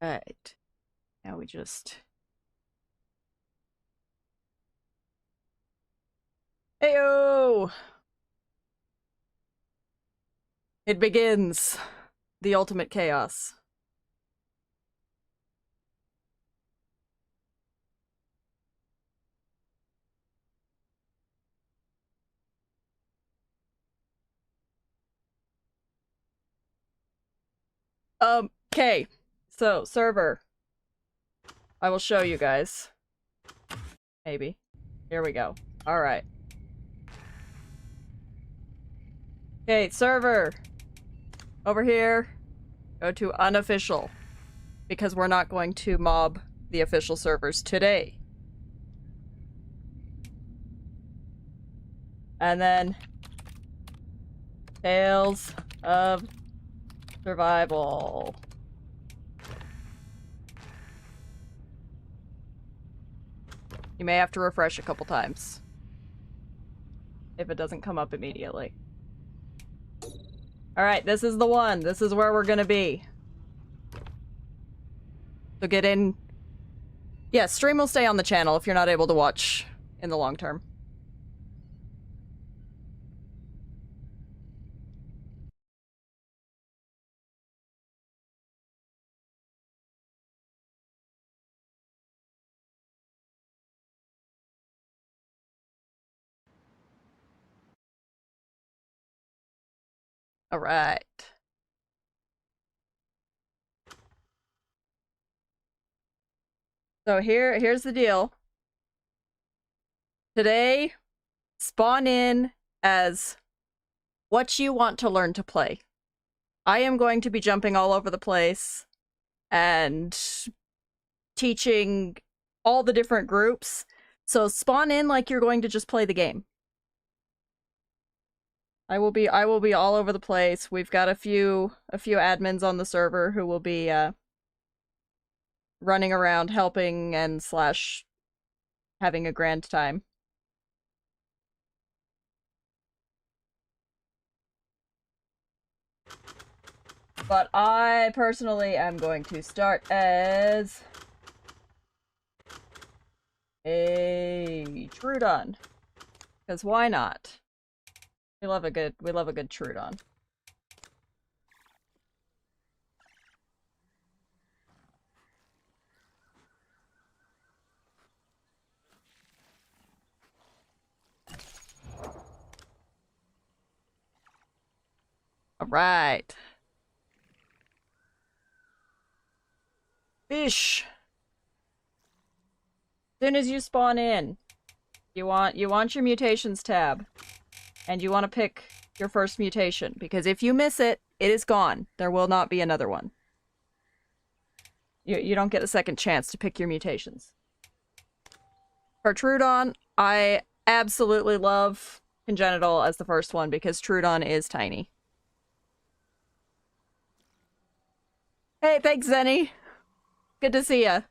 Right. Now we just... Heyo! It begins. The ultimate chaos. Okay. So, server. I will show you guys. Maybe. Here we go. Alright. Okay, server. Over here. Go to unofficial. Because we're not going to mob the official servers today. And then... Tales of Survival. You may have to refresh a couple times. If it doesn't come up immediately. Alright, this is the one. This is where we're gonna be. So get in. Yeah, stream will stay on the channel if you're not able to watch in the long term. Alright. So here's the deal. Today, spawn in as what you want to learn to play. I am going to be jumping all over the place and teaching all the different groups. So spawn in like you're going to just play the game. I will be all over the place. We've got a few admins on the server who will be running around helping and slash having a grand time. But I personally am going to start as a Trudon. Because why not? We love a good Trudon. Alright. Fish. As soon as you spawn in, you want your mutations tab. And you want to pick your first mutation, because if you miss it, it is gone. There will not be another one. You don't get a second chance to pick your mutations. For Trudon, I absolutely love Congenital as the first one, because Trudon is tiny. Hey, thanks, Zenny! Good to see ya.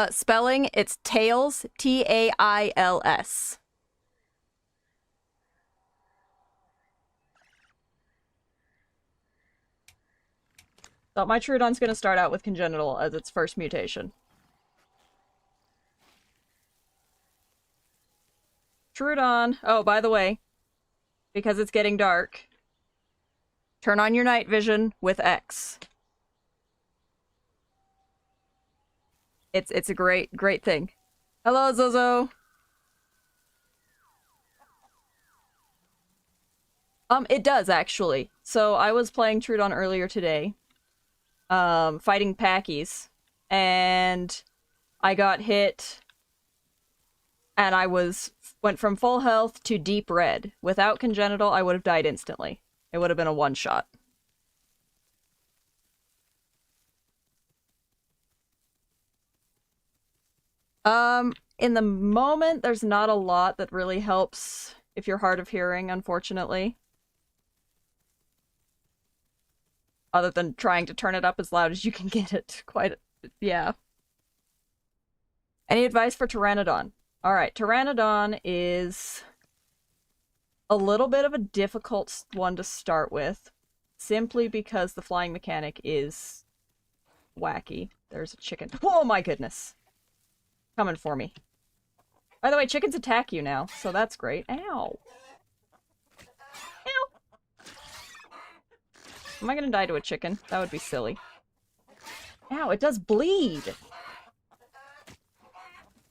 Spelling, it's Tails, Tails. So my Trudon's gonna start out with Congenital as its first mutation. Trudon, oh, by the way, because it's getting dark, turn on your night vision with X. It's a great thing. Hello, Zozo! It does, actually. So, I was playing Trudon earlier today, fighting Packies, and I got hit, and I went from full health to deep red. Without Congenital, I would have died instantly. It would have been a one-shot. In the moment, there's not a lot that really helps if you're hard of hearing, unfortunately. Other than trying to turn it up as loud as you can get it. Yeah. Any advice for Pteranodon? Alright, Pteranodon is A little bit of a difficult one to start with, simply because the flying mechanic is wacky. There's a chicken. Oh my goodness. Coming for me. By the way, chickens attack you now, so that's great. Ow. Ow. Am I gonna die to a chicken? That would be silly. Ow, it does bleed!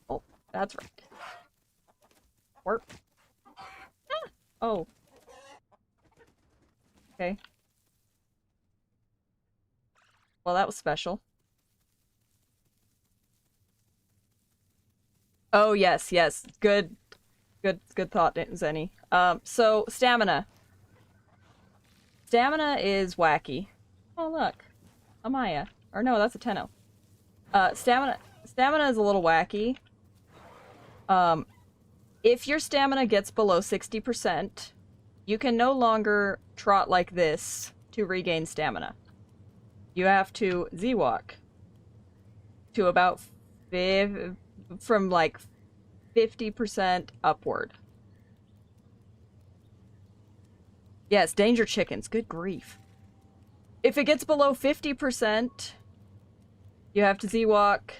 Oh, that's right. Warp. Ah. Oh. Okay. Well, that was special. Oh, yes, yes. Good thought, Zenny. So, stamina. Stamina is wacky. Oh, look. Amaya. Or no, that's a Tenno. Stamina is a little wacky. If your stamina gets below 60%, you can no longer trot like this to regain stamina. You have to Z-walk to about from like 50% upward. Yes, danger chickens. Good grief. If it gets below 50%, you have to Z-walk.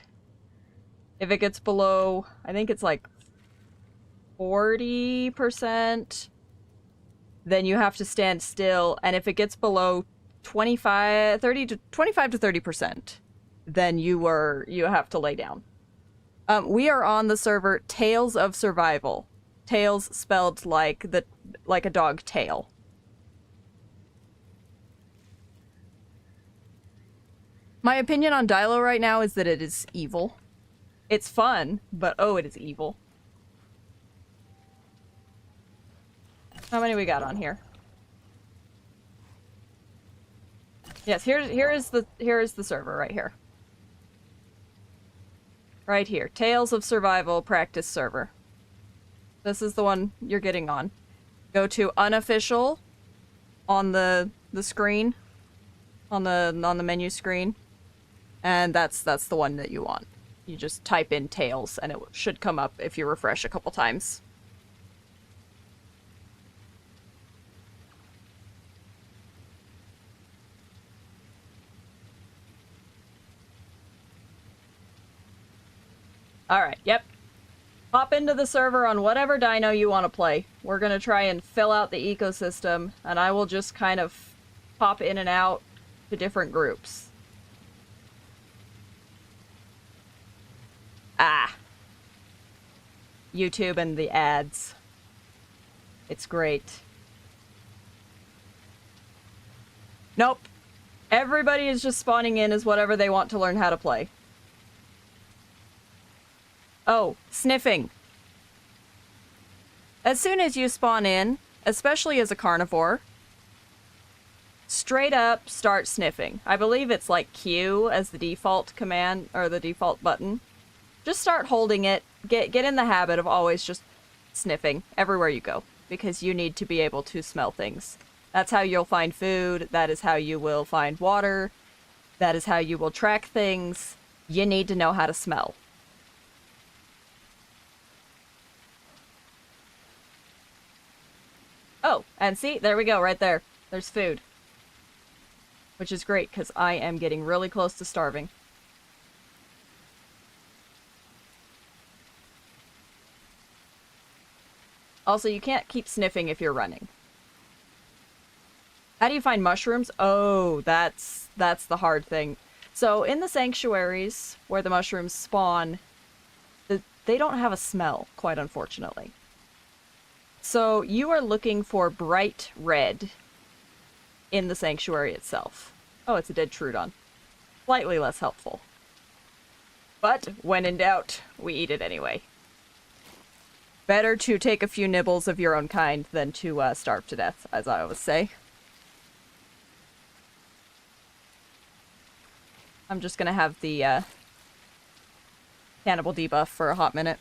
If it gets below, I think it's like 40%, then you have to stand still. And if it gets below 25 to 30%, then you have to lay down. We are on the server Tales of Survival. Tales spelled like a dog tail. My opinion on Dilo right now is that it is evil. It's fun, but oh, it is evil. How many we got on here? Yes, here is the server right here. Right here. Tales of Survival practice server. This is the one you're getting on. Go to unofficial on the screen, on the menu screen, and that's the one that you want. You just type in Tales and it should come up if you refresh a couple times. Alright, yep. Hop into the server on whatever dino you want to play. We're gonna try and fill out the ecosystem, and I will just kind of pop in and out to different groups. Ah. YouTube and the ads. It's great. Nope. Everybody is just spawning in as whatever they want to learn how to play. Oh, sniffing. As soon as you spawn in, especially as a carnivore, straight up start sniffing. I believe it's like Q as the default command, or the default button. Just start holding it. Get in the habit of always just sniffing everywhere you go, because you need to be able to smell things. That's how you'll find food. That is how you will find water. That is how you will track things. You need to know how to smell. Oh, and see, there we go, right there. There's food. Which is great, because I am getting really close to starving. Also, you can't keep sniffing if you're running. How do you find mushrooms? Oh, that's the hard thing. So, in the sanctuaries, where the mushrooms spawn, they don't have a smell, quite unfortunately. So you are looking for bright red in the sanctuary itself. Oh, it's a dead Trudon. Slightly less helpful. But when in doubt, we eat it anyway. Better to take a few nibbles of your own kind than to starve to death, as I always say. I'm just gonna have the cannibal debuff for a hot minute.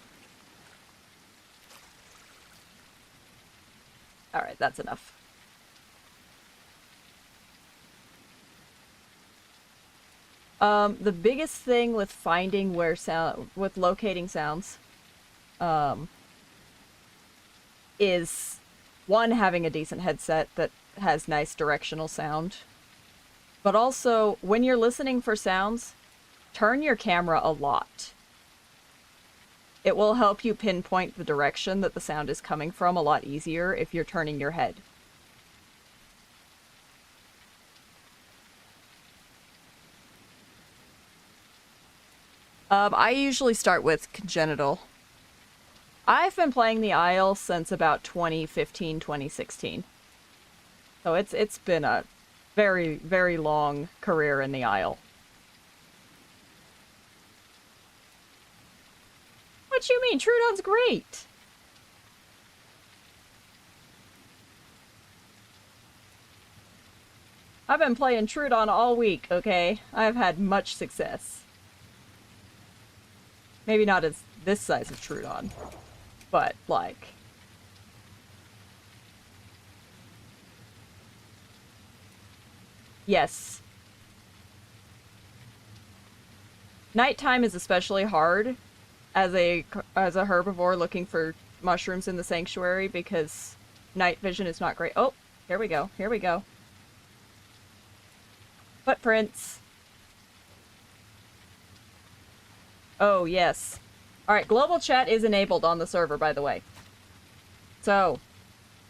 Alright, that's enough. The biggest thing with finding where with locating sounds, is one, having a decent headset that has nice directional sound, but also when you're listening for sounds, turn your camera a lot. It will help you pinpoint the direction that the sound is coming from a lot easier if you're turning your head. I usually start with congenital. I've been playing the Isle since about 2015, 2016. So it's been a very, very long career in the Isle. What you mean? Trudon's great! I've been playing Trudon all week, okay? I've had much success. Maybe not as this size of Trudon, but like... Yes. Nighttime is especially hard as a herbivore looking for mushrooms in the sanctuary because night vision is not great. Oh, here we go. Here we go. Footprints. Oh, yes. Alright, global chat is enabled on the server, by the way. So,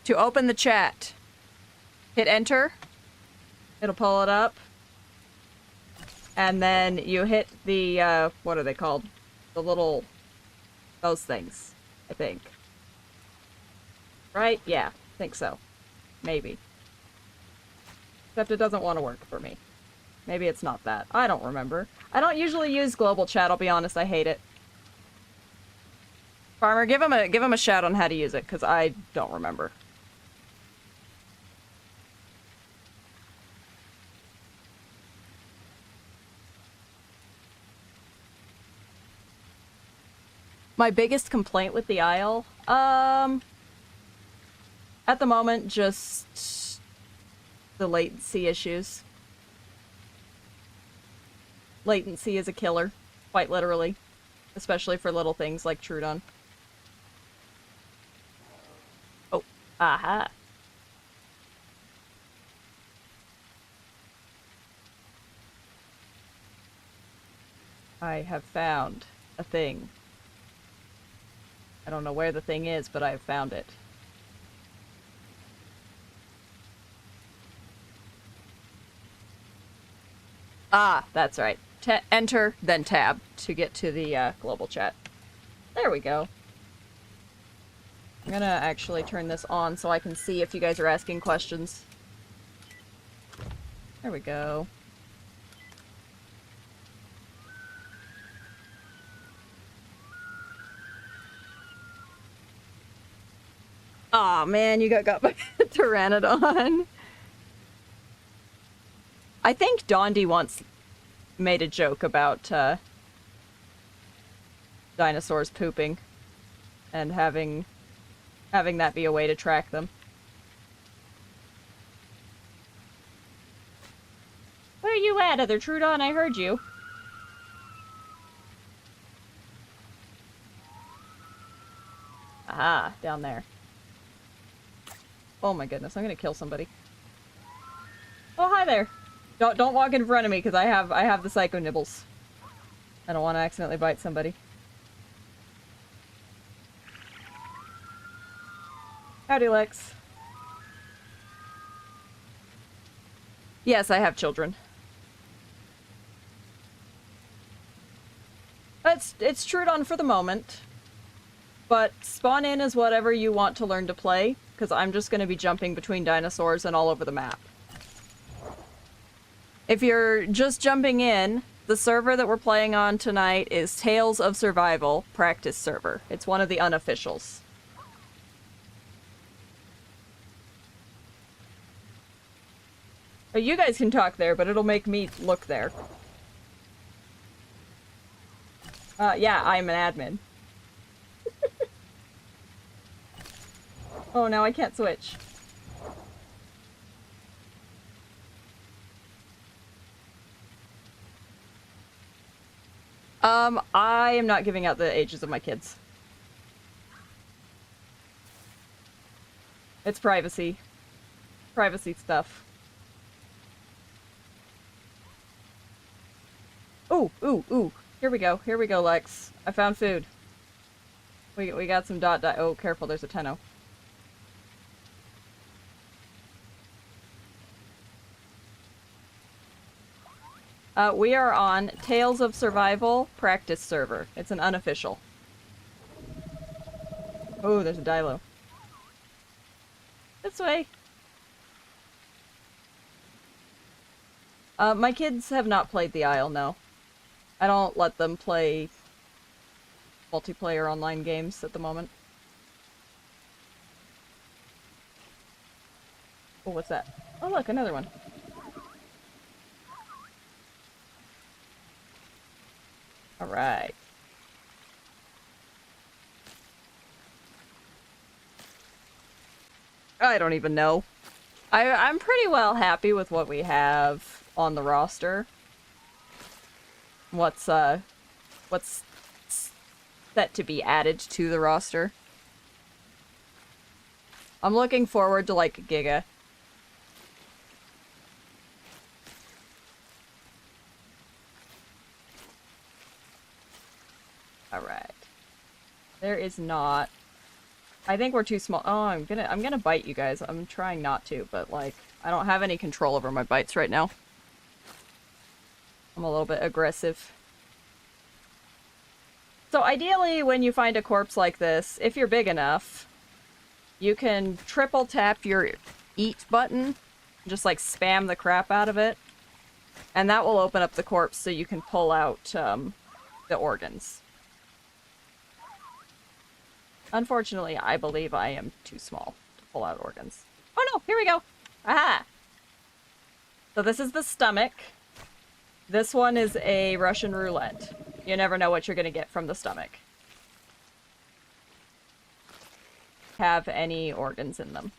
to open the chat, hit enter. It'll pull it up. And then you hit the, what are they called? The little... those things, I think. Right? Yeah, I think so. Maybe. Except it doesn't want to work for me. Maybe it's not that. I don't remember. I don't usually use global chat, I'll be honest, I hate it. Farmer, give him a shout on how to use it, because I don't remember. My biggest complaint with the Isle? At the moment, just the latency issues. Latency is a killer, quite literally. Especially for little things like Trudon. Oh, aha. I have found a thing. I don't know where the thing is, but I have found it. Ah, that's right. Enter, then tab to get to the global chat. There we go. I'm gonna actually turn this on so I can see if you guys are asking questions. There we go. Aw, man, you got by a Pteranodon. I think Dondi once made a joke about dinosaurs pooping and having that be a way to track them. Where you at, other Trudon? I heard you. Aha, down there. Oh my goodness, I'm gonna kill somebody. Oh, hi there. Don't walk in front of me because I have the psycho nibbles. I don't want to accidentally bite somebody. Howdy, Lex. Yes, I have children. It's Trudon for the moment. But spawn in as whatever you want to learn to play, because I'm just going to be jumping between dinosaurs and all over the map. If you're just jumping in, the server that we're playing on tonight is Tales of Survival practice server. It's one of the unofficials. You guys can talk there, but it'll make me look there. Yeah, I'm an admin. Oh, now I can't switch. I am not giving out the ages of my kids. It's privacy. Privacy stuff. Ooh, ooh, ooh. Here we go. Here we go, Lex. I found food. We got some dot. Oh, careful, there's a tenno. We are on Tales of Survival practice server. It's an unofficial. Oh, there's a Dilo. This way. My kids have not played the Isle, no. I don't let them play multiplayer online games at the moment. Oh, what's that? Oh, look, another one. Alright. I don't even know. I'm pretty well happy with what we have on the roster. What's set to be added to the roster. I'm looking forward to, like, Giga. Alright. There is not... I think we're too small. Oh, I'm gonna bite you guys. I'm trying not to, but, like, I don't have any control over my bites right now. I'm a little bit aggressive. So ideally, when you find a corpse like this, if you're big enough, you can triple tap your eat button, just, like, spam the crap out of it, and that will open up the corpse so you can pull out, the organs. Unfortunately, I believe I am too small to pull out organs. Oh no, here we go! Aha! So this is the stomach. This one is a Russian roulette. You never know what you're gonna get from the stomach. Have any organs in them.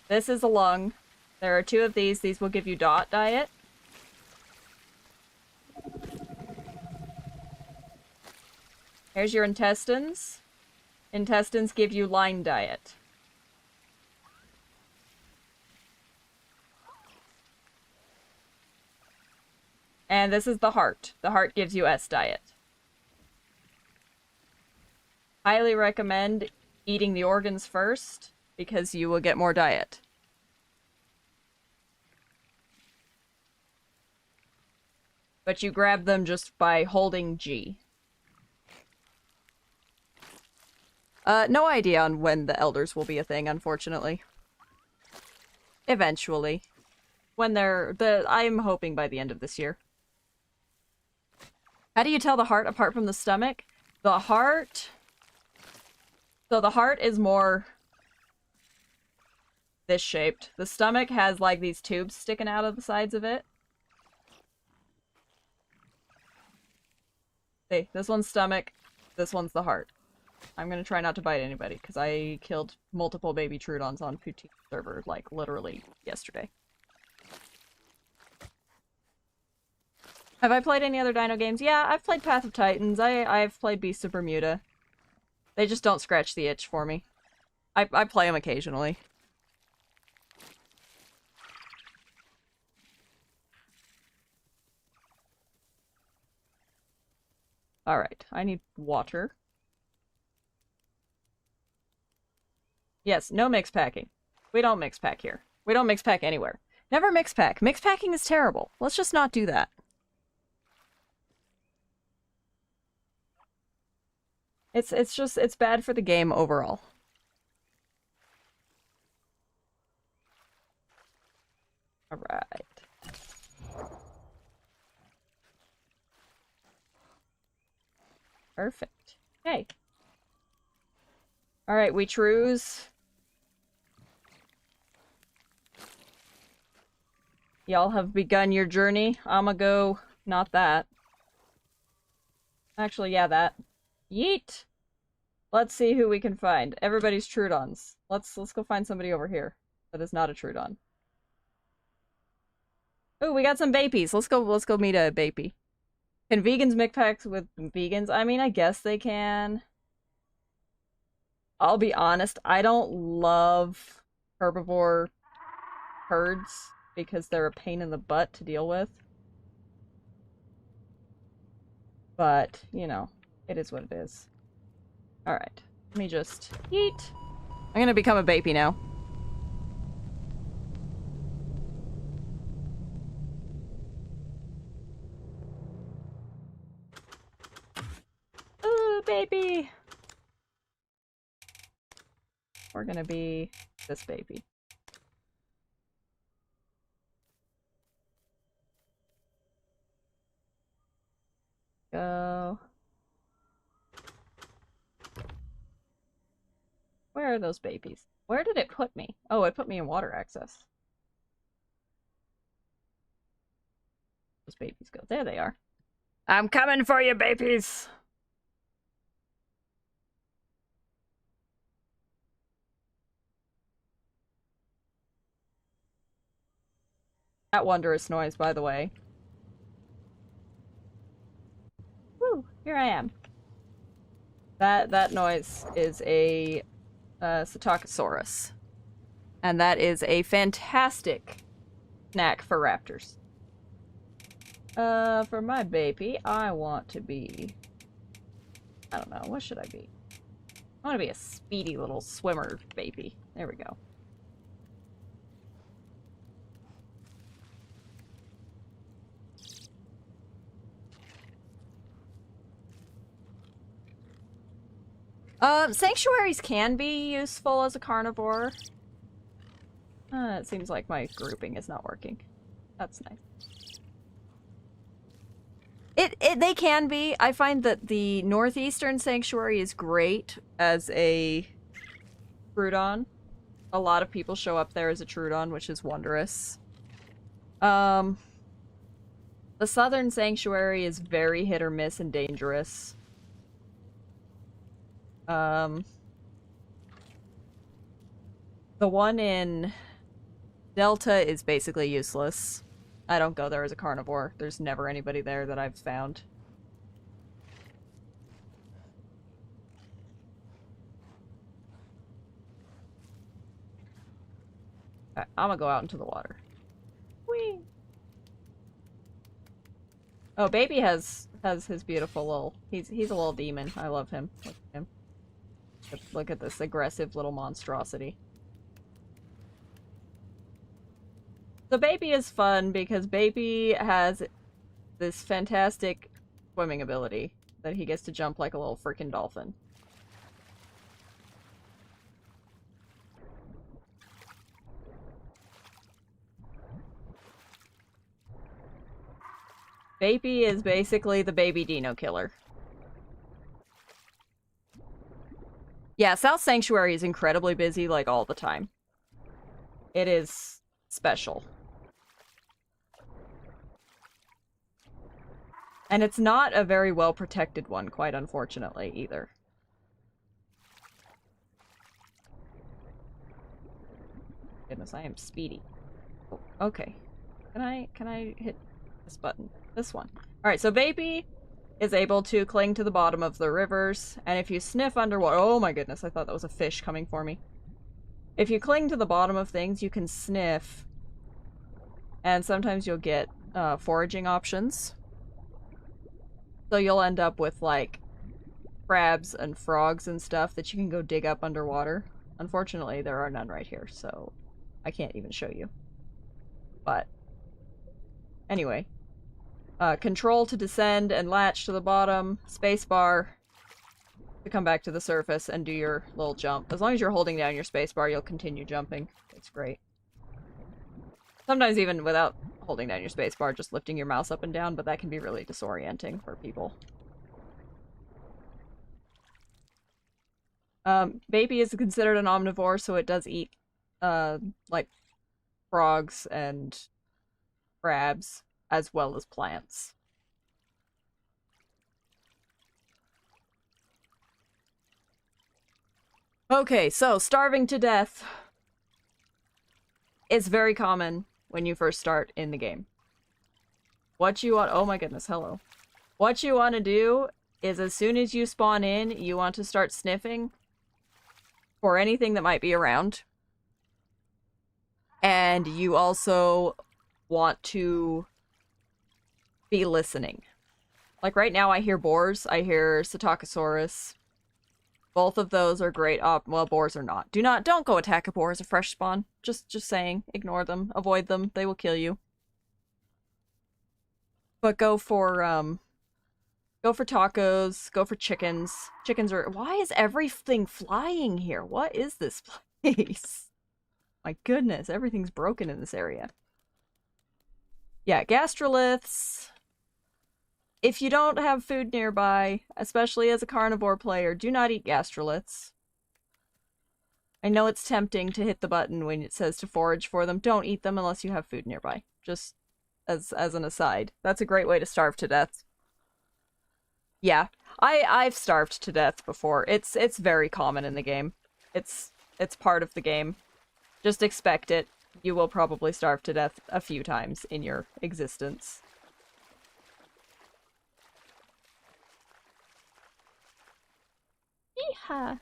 This is a lung. There are 2 of these. These will give you dot diet. Here's your intestines. Intestines give you line diet. And this is the heart. The heart gives you S diet. Highly recommend eating the organs first, because you will get more diet. But you grab them just by holding G. No idea on when the elders will be a thing, unfortunately. Eventually. When I'm hoping by the end of this year. How do you tell the heart apart from the stomach? The heart... So the heart is more... this shaped. The stomach has, like, these tubes sticking out of the sides of it. See, this one's stomach, this one's the heart. I'm gonna try not to bite anybody, because I killed multiple baby Trudons on Mutation server, like, literally yesterday. Have I played any other dino games? Yeah, I've played Path of Titans. I've played Beasts of Bermuda. They just don't scratch the itch for me. I play them occasionally. Alright, I need water. Yes, no mix packing. We don't mix pack here. We don't mix pack anywhere. Never mix pack. Mix packing is terrible. Let's just not do that. It's bad for the game overall. Alright. Perfect. Okay. Alright, we trues. Y'all have begun your journey. I'ma go... not that. Actually, yeah, that. Yeet! Let's see who we can find. Everybody's Trudons. Let's go find somebody over here that is not a Trudon. Oh, we got some bapies. Let's go meet a bapie. Can vegans mix packs with vegans? I mean, I guess they can. I'll be honest, I don't love herbivore herds because they're a pain in the butt to deal with. But, you know, it is what it is. Alright, let me just eat. I'm gonna become a baby now. Ooh, baby! We're gonna be this baby. Go. Where are those babies? Where did it put me? Oh, it put me in water access. Those babies go. There they are. I'm coming for you, babies! That wondrous noise, by the way. Woo! Here I am. That noise is a Psittacosaurus. And that is a fantastic snack for raptors. For my baby, I want to be... I don't know, what should I be? I want to be a speedy little swimmer baby. There we go. Sanctuaries can be useful as a carnivore. It seems like my grouping is not working. That's nice. They can be. I find that the northeastern sanctuary is great as a Trudon. A lot of people show up there as a Trudon, which is wondrous. The southern sanctuary is very hit or miss and dangerous. The one in Delta is basically useless. I don't go there as a carnivore. There's never anybody there that I've found. Right, I'm gonna go out into the water. Whee! Oh, baby has his beautiful little... He's a little demon. I love him. Look at him. Look at this aggressive little monstrosity. So baby is fun because baby has this fantastic swimming ability that he gets to jump like a little freaking dolphin. Baby is basically the baby dino killer. Yeah, South Sanctuary is incredibly busy, like, all the time. It is special. And it's not a very well-protected one, quite unfortunately, either. Goodness, I am speedy. Oh, okay. Can I hit this button? This one. Alright, so baby is able to cling to the bottom of the rivers, and if you sniff underwater— oh my goodness, I thought that was a fish coming for me. If you cling to the bottom of things, you can sniff, and sometimes you'll get foraging options. So you'll end up with, like, crabs and frogs and stuff that you can go dig up underwater. Unfortunately, there are none right here, so I can't even show you. But anyway. Control to descend and latch to the bottom, spacebar to come back to the surface and do your little jump. As long as you're holding down your spacebar, you'll continue jumping. It's great. Sometimes even without holding down your spacebar, just lifting your mouse up and down, but that can be really disorienting for people. Baby is considered an omnivore, so it does eat, like, frogs and crabs, as well as plants. Okay, so starving to death is very common when you first start in the game. What you want— oh my goodness, hello. What you want to do is as soon as you spawn in, you want to start sniffing for anything that might be around. and you also want to be listening. Like right now I hear boars, I hear Psittacosaurus. Both of those are great. Well, boars are not. Don't go attack a boar as a fresh spawn. Just saying. Ignore them. Avoid them. They will kill you. But go for tacos. Go for chickens. Chickens are... Why is everything flying here? What is this place? My goodness, everything's broken in this area. Yeah, gastroliths. If you don't have food nearby, especially as a carnivore player, do not eat gastroliths. I know it's tempting to hit the button when it says to forage for them. Don't eat them unless you have food nearby. Just as an aside. That's a great way to starve to death. Yeah, I've starved to death before. It's very common in the game. It's part of the game. Just expect it. You will probably starve to death a few times in your existence. Yeehaw.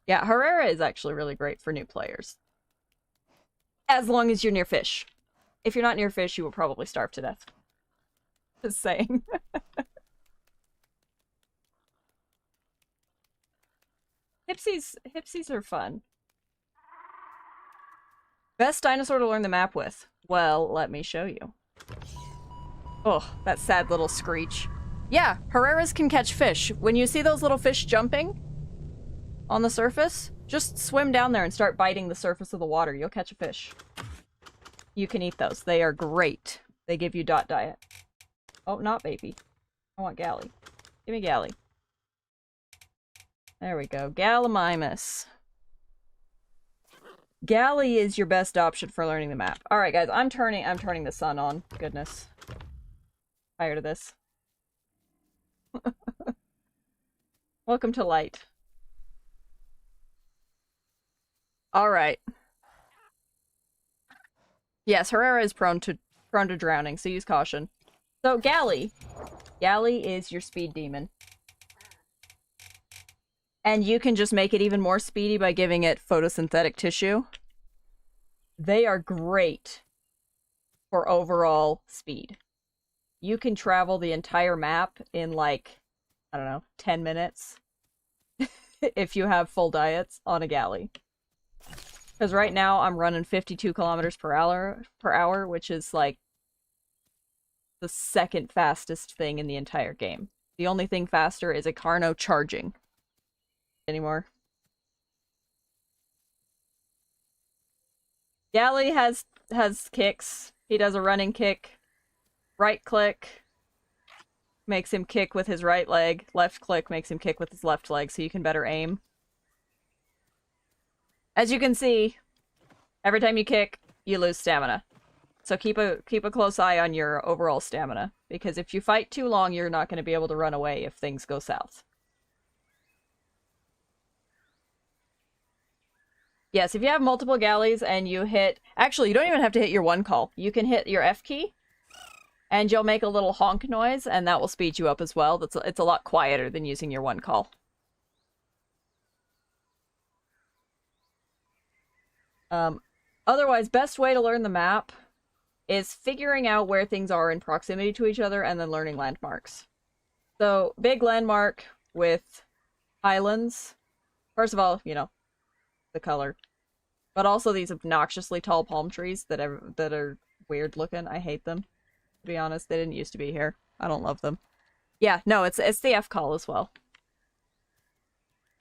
Yeah, Herrera is actually really great for new players. As long as you're near fish. If you're not near fish, you will probably starve to death. Just saying. Hipsies are fun. Best dinosaur to learn the map with. Well, let me show you. Oh, that sad little screech. Yeah, Herreras can catch fish. When you see those little fish jumping on the surface, just swim down there and start biting the surface of the water. You'll catch a fish. You can eat those. They are great. They give you dot diet. Oh, not baby. I want Galley. Give me Galley. There we go. Gallimimus. Galley is your best option for learning the map. Alright guys, I'm turning the sun on. Goodness. Tired of this. Welcome to light. Alright. Yes, Herrera is prone to drowning, so use caution. So Galley. Galley is your speed demon. And you can just make it even more speedy by giving it photosynthetic tissue. They are great for overall speed. You can travel the entire map in like, I don't know, 10 minutes. If you have full diets on a Galley. Because right now I'm running 52 kilometers per hour, which is like the second fastest thing in the entire game. The only thing faster is a Carno charging. Anymore. Galley has kicks. He does a running kick. Right click makes him kick with his right leg. Left click makes him kick with his left leg, so you can better aim. As you can see, every time you kick, you lose stamina. So keep a close eye on your overall stamina, because if you fight too long, you're not going to be able to run away if things go south. Yes, if you have multiple Galleys and you hit... Actually, you don't even have to hit your one call. You can hit your F key, and you'll make a little honk noise, and that will speed you up as well. It's a lot quieter than using your one call. Otherwise, best way to learn the map is figuring out where things are in proximity to each other and then learning landmarks. So, big landmark with highlands. First of all, you know, the color. But also these obnoxiously tall palm trees that are weird looking. I hate them. To be honest, they didn't used to be here. I don't love them. Yeah, no, it's the F call as well.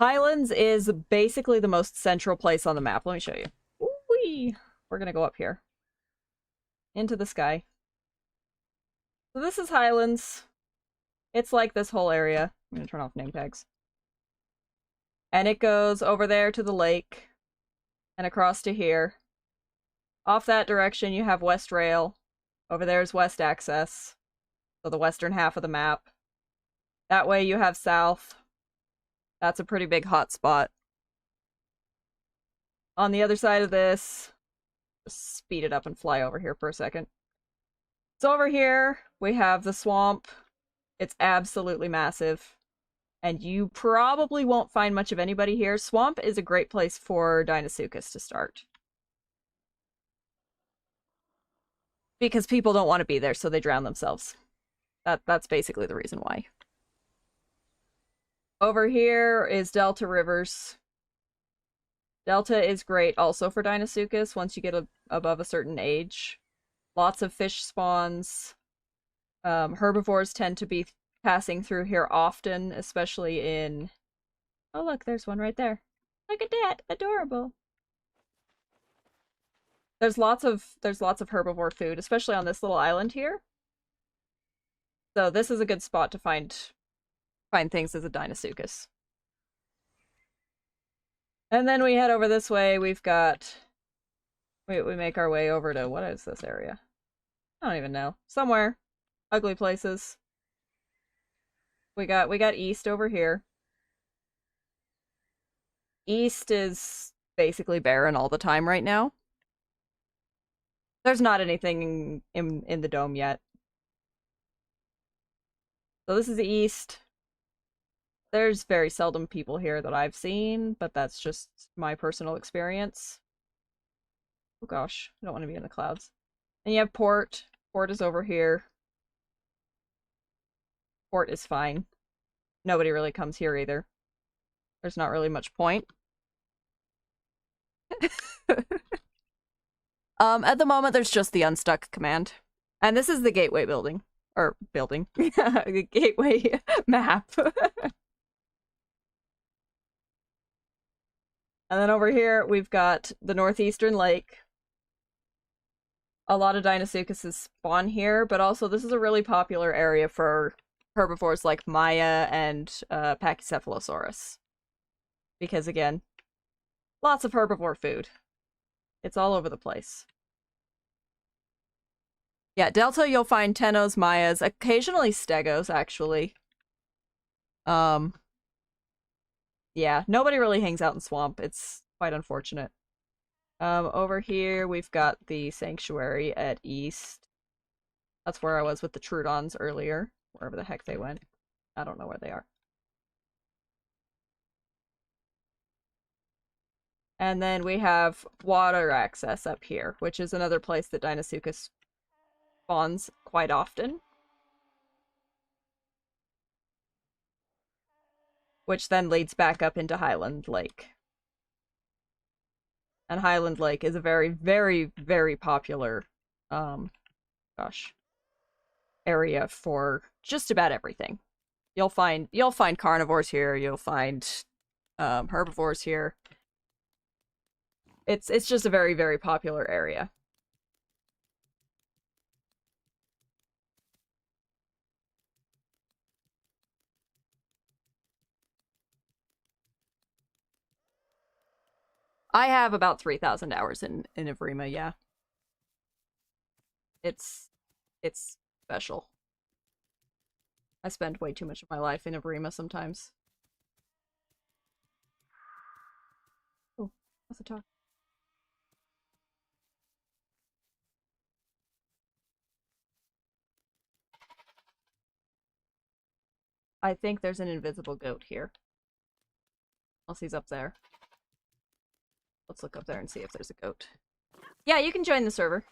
Highlands is basically the most central place on the map. Let me show you. Ooh-wee. We're gonna go up here. Into the sky. So this is Highlands. It's like this whole area. I'm gonna turn off name tags. And it goes over there to the lake. And across to here. Off that direction you have West Rail. Over there is West Access. So the western half of the map. That way you have South. That's a pretty big hot spot. On the other side of this, just speed it up and fly over here for a second. So over here, we have the swamp. It's absolutely massive. And you probably won't find much of anybody here. Swamp is a great place for Deinosuchus to start. Because people don't want to be there, so they drown themselves. That's basically the reason why. Over here is Delta Rivers. Delta is great also for Deinosuchus once you get above a certain age. Lots of fish spawns. Herbivores tend to be passing through here often, especially in... Oh, look, there's one right there. Look at that. Adorable. There's lots of herbivore food, especially on this little island here. So this is a good spot to find things as a Deinosuchus. And then we head over this way. We've got... We make our way over to... What is this area? I don't even know. Somewhere. Ugly places. We got east over here. East is basically barren all the time right now. There's not anything in the dome yet. So this is the east. There's very seldom people here that I've seen, but that's just my personal experience. Oh gosh, I don't want to be in the clouds. And you have Port. Port is over here. Port is fine. Nobody really comes here either. There's not really much point. At the moment, there's just the unstuck command. And this is the gateway building. Or building. The gateway map. And then over here, we've got the northeastern lake. A lot of Deinosuchuses spawn here, but also this is a really popular area for herbivores like Maya and Pachycephalosaurus. Because again, lots of herbivore food. It's all over the place. Yeah, Delta you'll find Tenos, Mayas, occasionally Stegos, actually. Yeah, nobody really hangs out in Swamp. It's quite unfortunate. Over here we've got the sanctuary at east. That's where I was with the Troodons earlier. Wherever the heck they went. I don't know where they are. And then we have water access up here, which is another place that Deinosuchus spawns quite often. Which then leads back up into Highland Lake. And Highland Lake is a very, very, very popular, area for just about everything. You'll find carnivores here, you'll find herbivores here. It's just a very, very popular area. I have about 3,000 hours in Ivrima, yeah. It's special. I spend way too much of my life in Ivrima sometimes. Oh, what's the talk? I think there's an invisible goat here. Unless he's up there. Let's look up there and see if there's a goat. Yeah, you can join the server.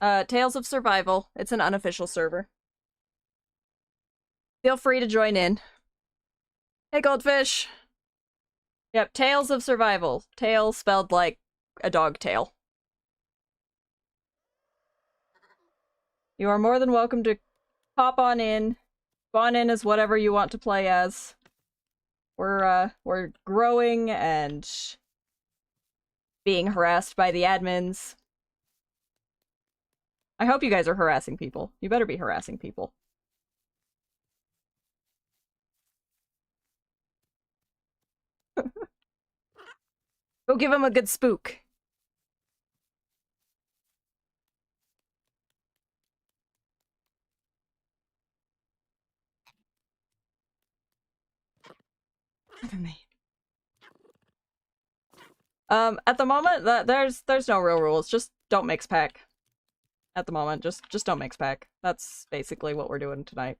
Tales of Survival. It's an unofficial server. Feel free to join in. Hey, Goldfish! Yep, Tales of Survival. Tail spelled like a dog tail. You are more than welcome to hop on in. Spawn in as whatever you want to play as. We're growing and being harassed by the admins. I hope you guys are harassing people. You better be harassing people. Go give him a good spook. At the moment, there's no real rules. Just don't mix pack. At the moment, just don't mix pack. That's basically what we're doing tonight.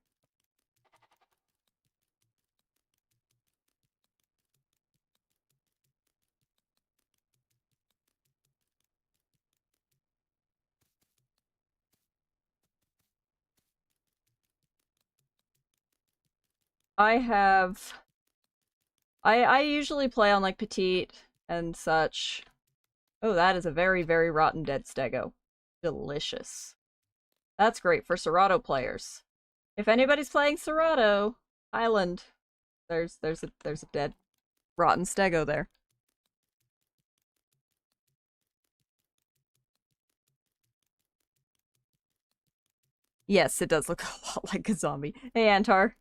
I have I usually play on like Petite and such. Oh, that is a very, very rotten dead stego. Delicious. That's great for Serato players. If anybody's playing Serato, Island, there's a dead rotten stego there. Yes, it does look a lot like a zombie. Hey, Antar.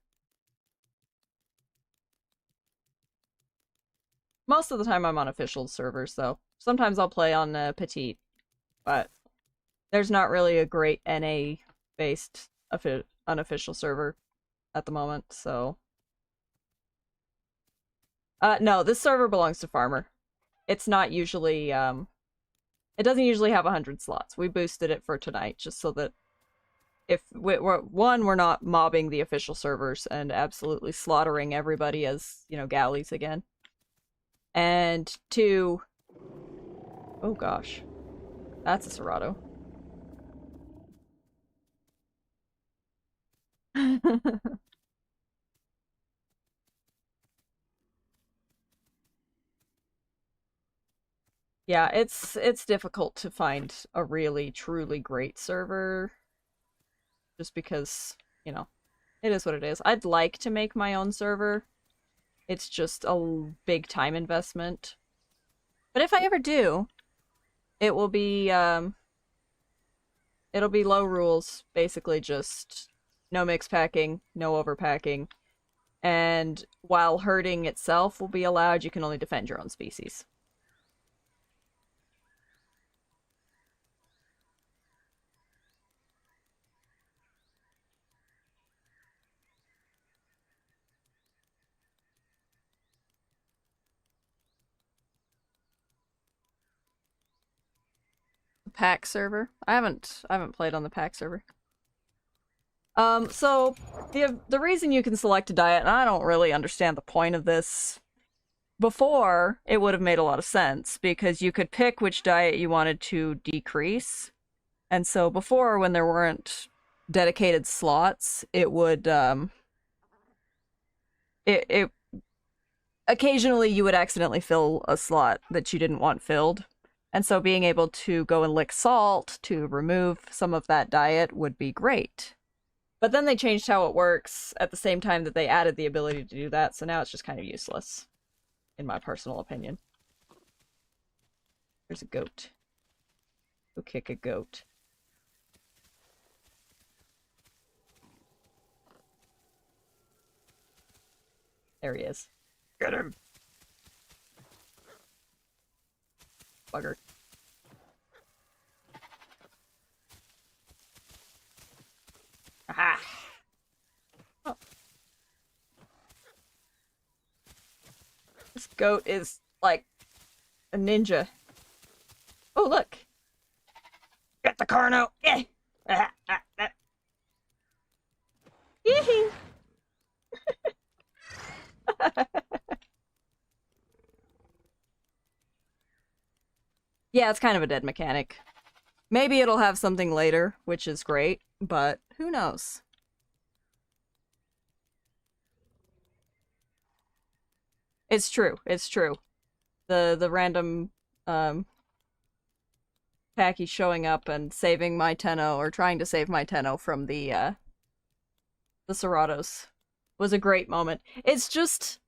Most of the time I'm on official servers, though. Sometimes I'll play on Petite, but there's not really a great NA-based unofficial server at the moment, so... no, this server belongs to Farmer. It's not usually, it doesn't usually have 100 slots. We boosted it for tonight, just so that if we're not mobbing the official servers and absolutely slaughtering everybody as, galleys again. And two, oh gosh, that's a Serato. Yeah, it's difficult to find a really truly great server just because, it is what it is. I'd like to make my own server. It's just a big time investment. But if I ever do, it will be it'll be low rules, basically just no mix packing, no overpacking, and while herding itself will be allowed, you can only defend your own species. Pack server. I haven't played on the pack server. So the reason you can select a diet, and I don't really understand the point of this. Before, it would have made a lot of sense because you could pick which diet you wanted to decrease. And so before, when there weren't dedicated slots, it would it occasionally you would accidentally fill a slot that you didn't want filled. And so being able to go and lick salt to remove some of that diet would be great. But then they changed how it works at the same time that they added the ability to do that, so now it's just kind of useless, in my personal opinion. There's a goat. Go kick a goat. There he is. Get him! Bugger. Aha! Oh. This goat is like a ninja. Oh, look! Get the carno! Eh! Ah, ah, ah. Yee-hee! Yeah, it's kind of a dead mechanic. Maybe it'll have something later, which is great, but who knows? It's true. It's true. The random Packy showing up and saving my Tenno or trying to save my Tenno from the Seratos was a great moment. It's just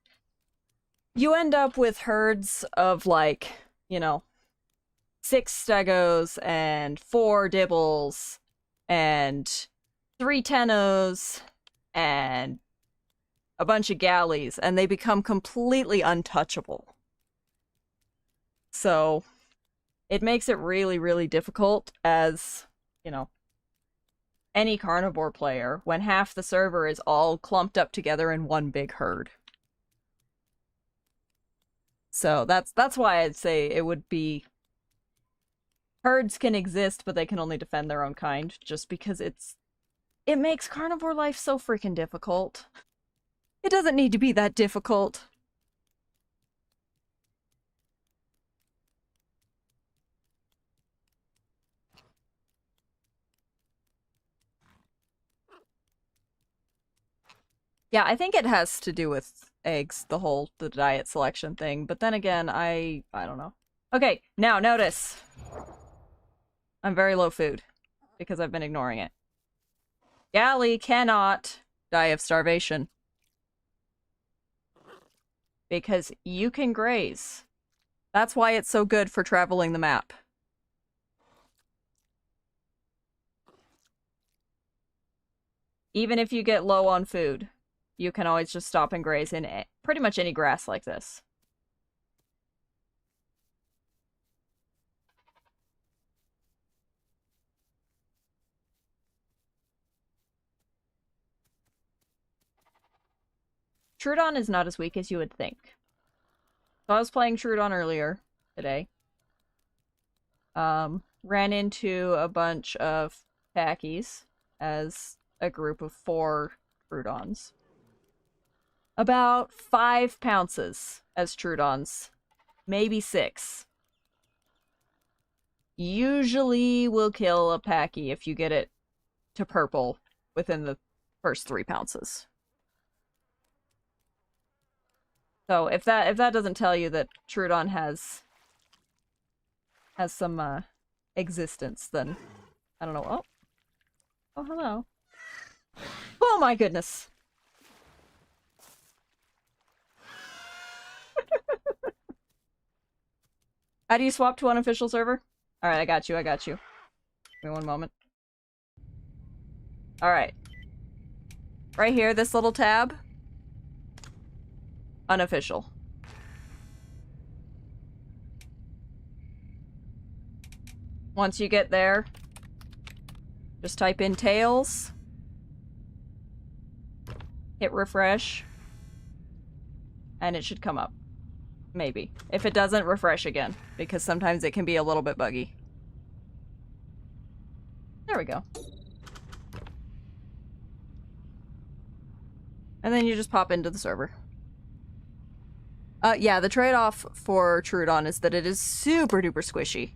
you end up with herds of like, 6 stegos and 4 dibbles and 3 tennos and a bunch of galleys, and they become completely untouchable. So it makes it really, really difficult as, any carnivore player when half the server is all clumped up together in one big herd. So that's why I'd say it would be herds can exist, but they can only defend their own kind, just because it makes carnivore life so freaking difficult. It doesn't need to be that difficult. Yeah, I think it has to do with eggs, the diet selection thing. But then again, I don't know. Okay, now notice. I'm very low food because I've been ignoring it. Galley cannot die of starvation because you can graze. That's why it's so good for traveling the map. Even if you get low on food, you can always just stop and graze in pretty much any grass like this. Trudon is not as weak as you would think. So I was playing Trudon earlier today. Ran into a bunch of Packies as a group of 4 Trudons. About 5 Pounces as Trudons. Maybe 6. Usually will kill a Packy if you get it to purple within the first 3 Pounces. So if that doesn't tell you that Trudon has some existence, then I don't know. Oh. Oh, hello. Oh my goodness. How do you swap to unofficial server? Alright, I got you. Give me one moment. Alright. Right here, this little tab. Unofficial. Once you get there, just type in tails. Hit refresh. And it should come up. Maybe. If it doesn't, refresh again. Because sometimes it can be a little bit buggy. There we go. And then you just pop into the server. Yeah, the trade-off for Trudon is that it is super duper squishy.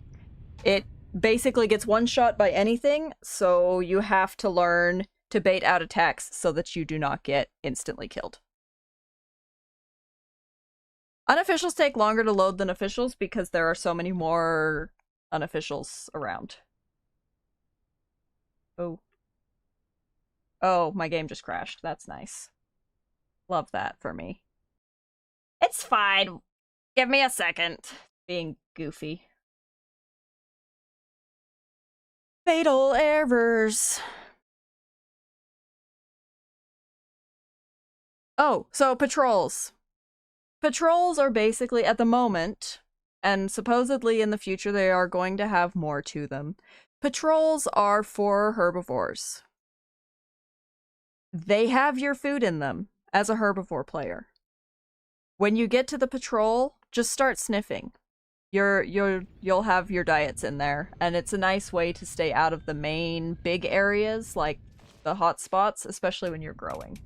It basically gets one-shot by anything, so you have to learn to bait out attacks so that you do not get instantly killed. Unofficials take longer to load than officials because there are so many more unofficials around. Oh. Oh, my game just crashed. That's nice. Love that for me. It's fine. Give me a second. Being goofy. Fatal errors. Oh, so patrols. Patrols are basically, at the moment, and supposedly in the future they are going to have more to them. Patrols are for herbivores. They have your food in them as a herbivore player. When you get to the patrol, just start sniffing. You'll have your diets in there, and it's a nice way to stay out of the main big areas, like the hot spots, especially when you're growing.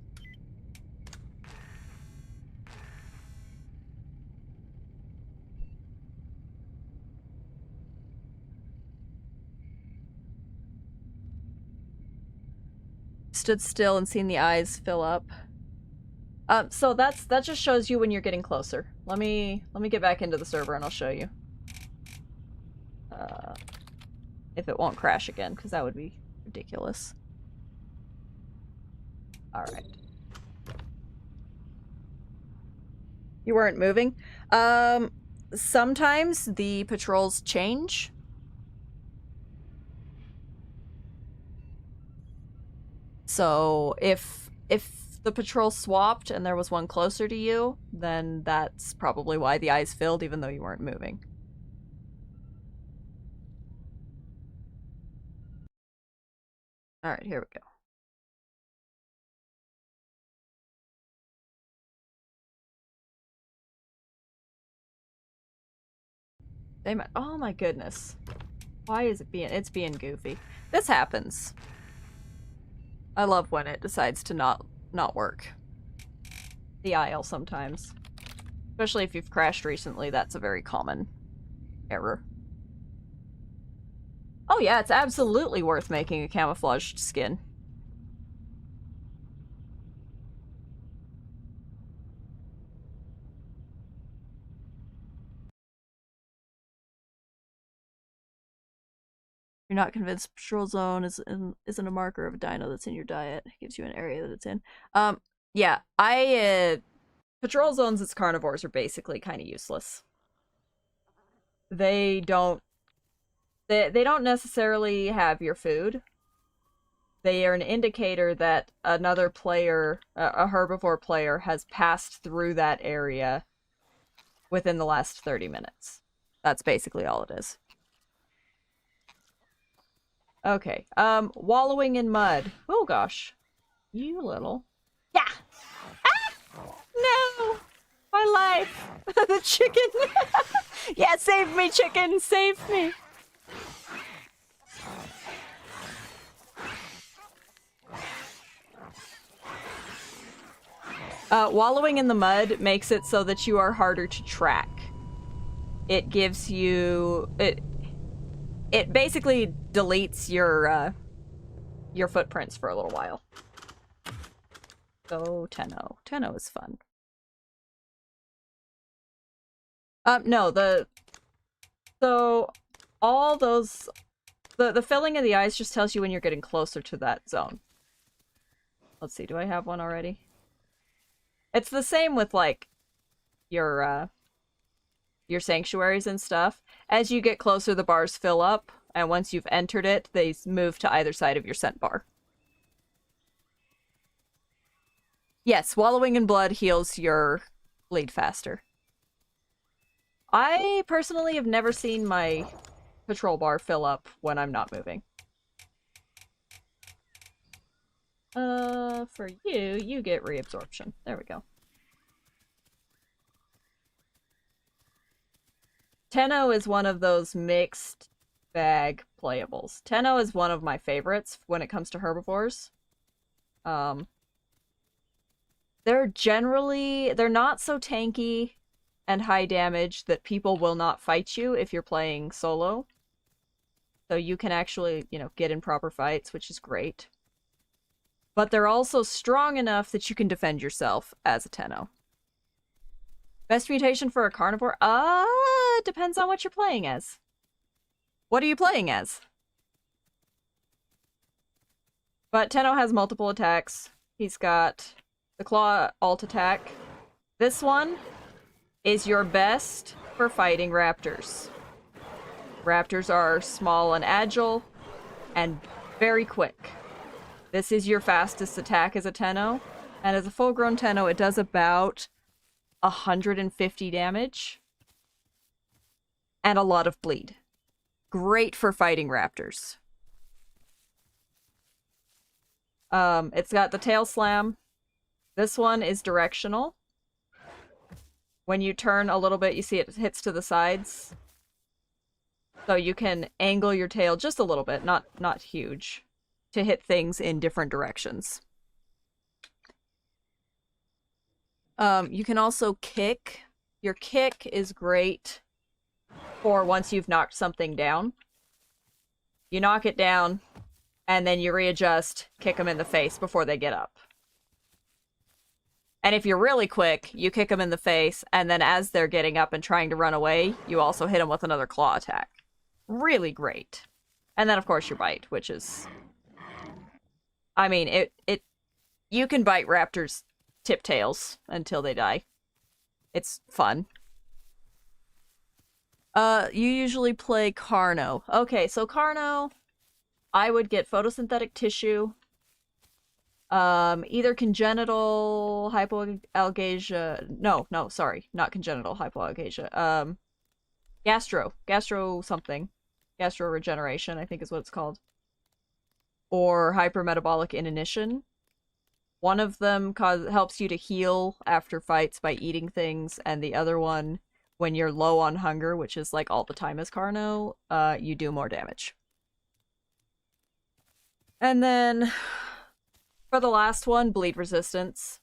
Stood still and seen the eyes fill up. So that just shows you when you're getting closer. Let me get back into the server and I'll show you. If it won't crash again, because that would be ridiculous. Alright. You weren't moving? Sometimes the patrols change. So if the patrol swapped and there was one closer to you, then that's probably why the eyes filled even though you weren't moving. Alright, here we go. They might— oh my goodness. Why is it it's being goofy? This happens. I love when it decides to not work. The aisle sometimes. Especially if you've crashed recently, that's a very common error. Oh yeah, it's absolutely worth making a camouflaged skin. You're not convinced patrol zone isn't a marker of a dino that's in your diet. It gives you an area that it's in. Yeah, patrol zones as carnivores are basically kind of useless. They don't they don't necessarily have your food. They are an indicator that another player, a herbivore player, has passed through that area within the last 30 minutes. That's basically all it is. Okay, wallowing in mud. Oh gosh. You little. Yeah! Ah! No! My life! The chicken! Yeah, save me, chicken! Save me! Wallowing in the mud makes it so that you are harder to track. It gives you... It basically deletes your footprints for a little while. Go Tenno. Tenno is fun. No, so all those the filling of the eyes just tells you when you're getting closer to that zone. Let's see, do I have one already? It's the same with like your sanctuaries and stuff. As you get closer, the bars fill up, and once you've entered it, they move to either side of your scent bar. Yes, wallowing in blood heals your bleed faster. I personally have never seen my patrol bar fill up when I'm not moving. For you get reabsorption. There we go. Tenno is one of those mixed bag playables. Tenno is one of my favorites when it comes to herbivores. They're not so tanky and high damage that people will not fight you if you're playing solo. So you can actually, get in proper fights, which is great. But they're also strong enough that you can defend yourself as a Tenno. Best mutation for a carnivore? Depends on what you're playing as. What are you playing as? But Tenno has multiple attacks. He's got the claw alt attack. This one is your best for fighting raptors. Raptors are small and agile and very quick. This is your fastest attack as a Tenno. And as a full-grown Tenno, it does about 150 damage. And a lot of bleed. Great for fighting raptors. It's got the tail slam. This one is directional. When you turn a little bit, you see it hits to the sides. So you can angle your tail just a little bit, not huge, to hit things in different directions. You can also kick. Your kick is great for once you've knocked something down. You knock it down, and then you readjust, kick them in the face before they get up. And if you're really quick, you kick them in the face, and then as they're getting up and trying to run away, you also hit them with another claw attack. Really great. And then, of course, your bite, which is... I mean, you can bite raptors' tip tails until they die. It's fun. You usually play Carno. Okay, so Carno, I would get photosynthetic tissue, either congenital hypoalgasia. No, sorry, not congenital hypoalgasia. Gastro something. Gastro regeneration, I think is what it's called. Or hypermetabolic inanition. One of them helps you to heal after fights by eating things, and the other one, when you're low on hunger, which is like all the time as Carno, you do more damage. And then, for the last one, bleed resistance.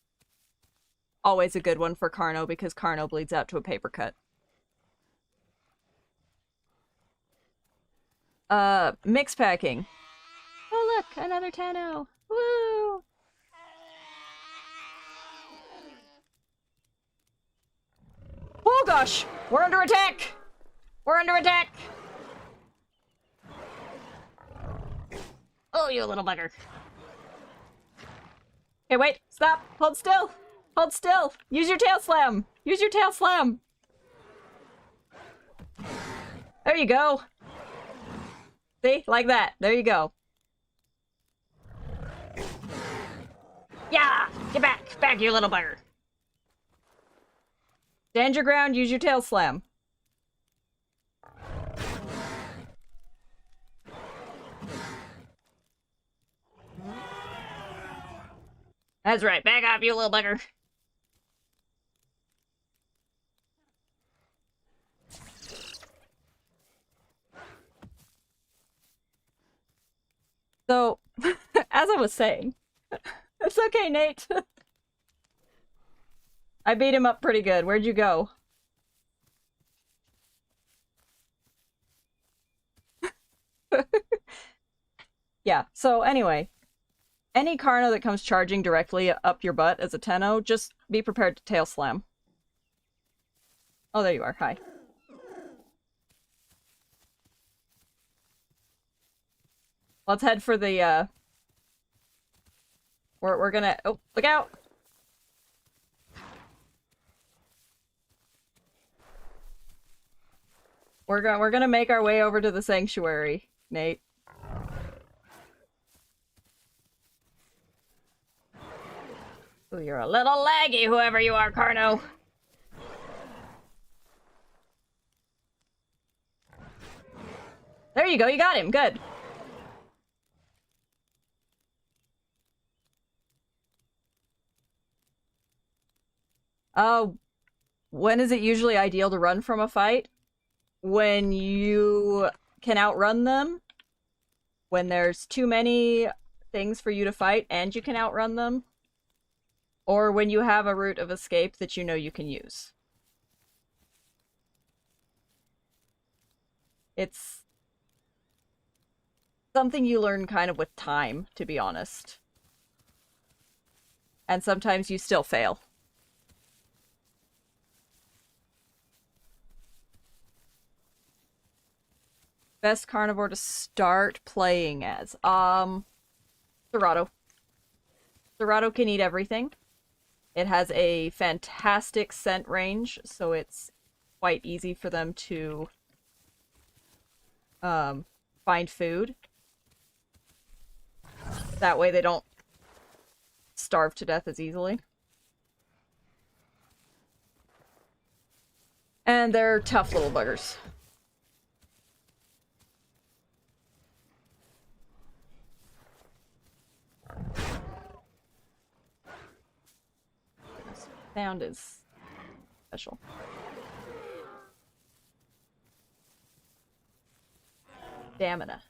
Always a good one for Carno, because Carno bleeds out to a paper cut. Mix packing. Oh look, another Tenno! Woo! Oh gosh! We're under attack! We're under attack! Oh, you little bugger. Okay, wait. Stop. Hold still. Hold still. Use your tail slam. Use your tail slam. There you go. See? Like that. There you go. Yeah! Get back! Back, you little bugger. Stand your ground. Use your tail slam. That's right. Back off, you little bugger. So, as I was saying, it's okay, Nate. I beat him up pretty good. Where'd you go? Yeah, so anyway, any Carno that comes charging directly up your butt as a Tenno, just be prepared to tail slam. Oh, there you are. Hi. Let's head for the, We're gonna... Oh, look out! We're gonna make our way over to the sanctuary, Nate. Oh, you're a little laggy, whoever you are, Carno. There you go, you got him. Good. When is it usually ideal to run from a fight? When you can outrun them, when there's too many things for you to fight and you can outrun them, or when you have a route of escape that you know you can use. It's something you learn kind of with time, to be honest. And sometimes you still fail. Best carnivore to start playing as. Serrato. Serrato can eat everything. It has a fantastic scent range, so it's quite easy for them to find food. That way they don't starve to death as easily. And they're tough little buggers. Sound is special. Stamina.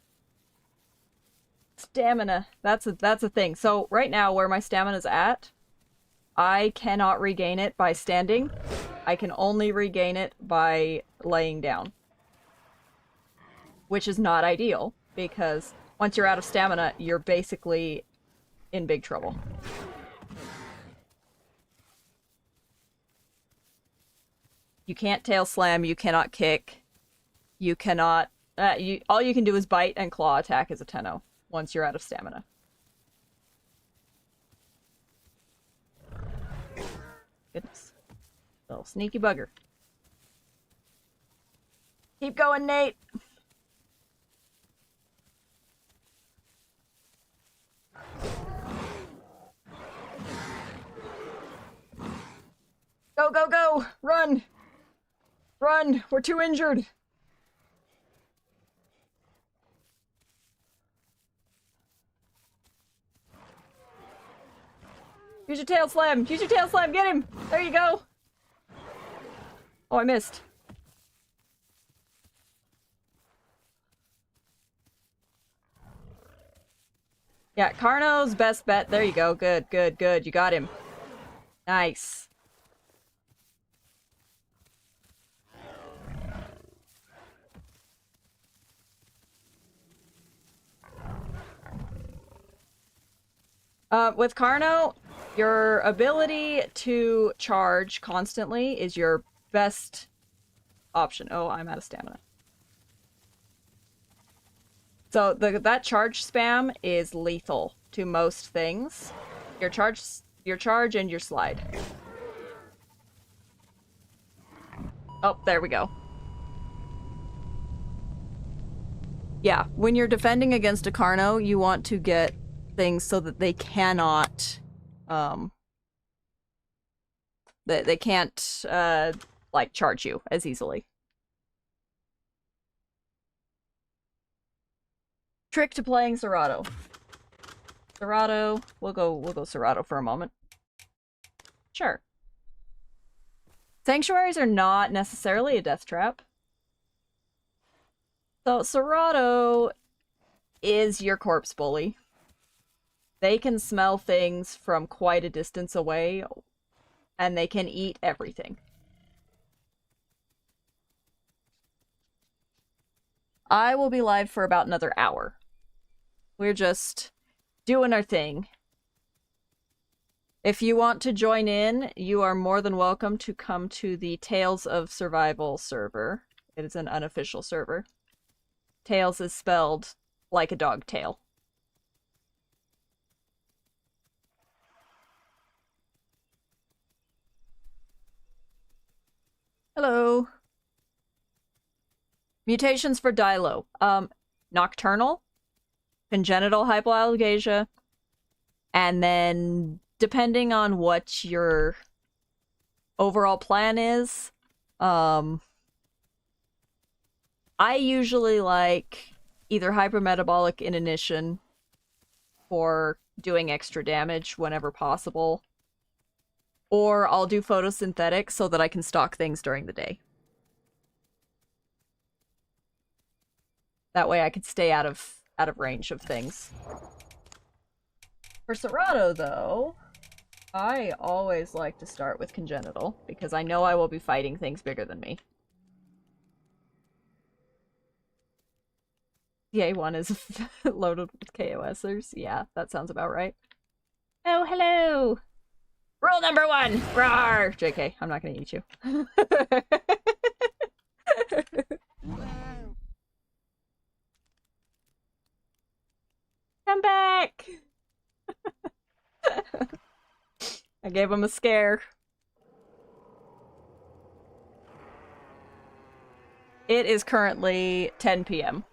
Stamina. That's a thing. So right now where my stamina's at, I cannot regain it by standing. I can only regain it by laying down. Which is not ideal, because once you're out of stamina, you're basically in big trouble. You can't tail slam, you cannot kick, you cannot... all you can do is bite and claw attack as a Tenno once you're out of stamina. Goodness. Little sneaky bugger. Keep going, Nate! Go, go, go! Run! Run! We're too injured! Use your tail slam! Use your tail slam! Get him! There you go! Oh, I missed. Yeah, Carno's best bet. There you go. Good, good, good. You got him. Nice. With Carno, your ability to charge constantly is your best option. Oh, I'm out of stamina. So that charge spam is lethal to most things. Your charge and your slide. Oh, there we go. Yeah, when you're defending against a Carno, you want to get things so that they cannot, they can't, like, charge you as easily. Trick to playing Serato. Serato, we'll go Serato for a moment. Sure. Sanctuaries are not necessarily a death trap. So Serato is your corpse bully. They can smell things from quite a distance away, and they can eat everything. I will be live for about another hour. We're just doing our thing. If you want to join in, you are more than welcome to come to the Tales of Survival server. It is an unofficial server. Tales is spelled like a dog tail. Hello. Mutations for Dilo. Nocturnal, congenital hypoallergenia, and then depending on what your overall plan is, I usually like either hypermetabolic inanition for doing extra damage whenever possible, or I'll do photosynthetic so that I can stalk things during the day. That way I could stay out of range of things. For Serato, though, I always like to start with congenital, because I know I will be fighting things bigger than me. TA1 is loaded with KOSers. Yeah, that sounds about right. Oh, hello! Rule number 1! Rawr! JK, I'm not gonna eat you. Come back! I gave him a scare. It is currently 10 p.m.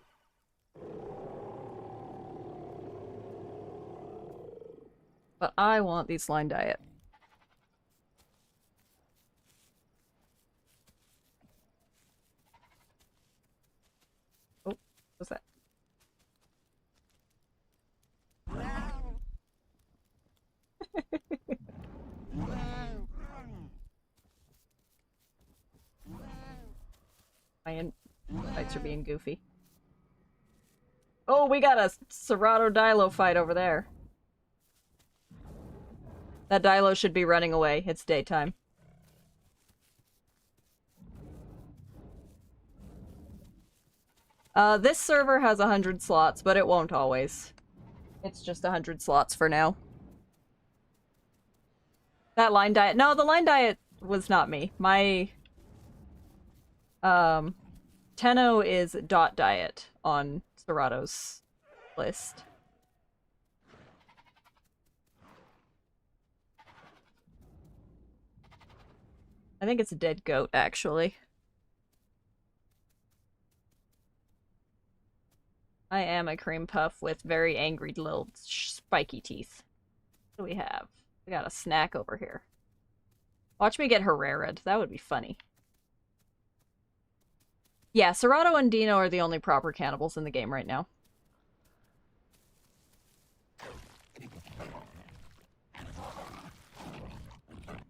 But I want the slime diet. Oh, what's that? My invites are being goofy. Oh, we got a Serato Dilo fight over there. That Dilo should be running away. It's daytime. This server has 100 slots, but it won't always. It's just 100 slots for now. That line diet... No, the line diet was not me. My... Tenno is dot diet on Serato's list. I think it's a dead goat, actually. I am a cream puff with very angry little spiky teeth. What do we have? We got a snack over here. Watch me get Herrera'd. That would be funny. Yeah, Serato and Dino are the only proper cannibals in the game right now.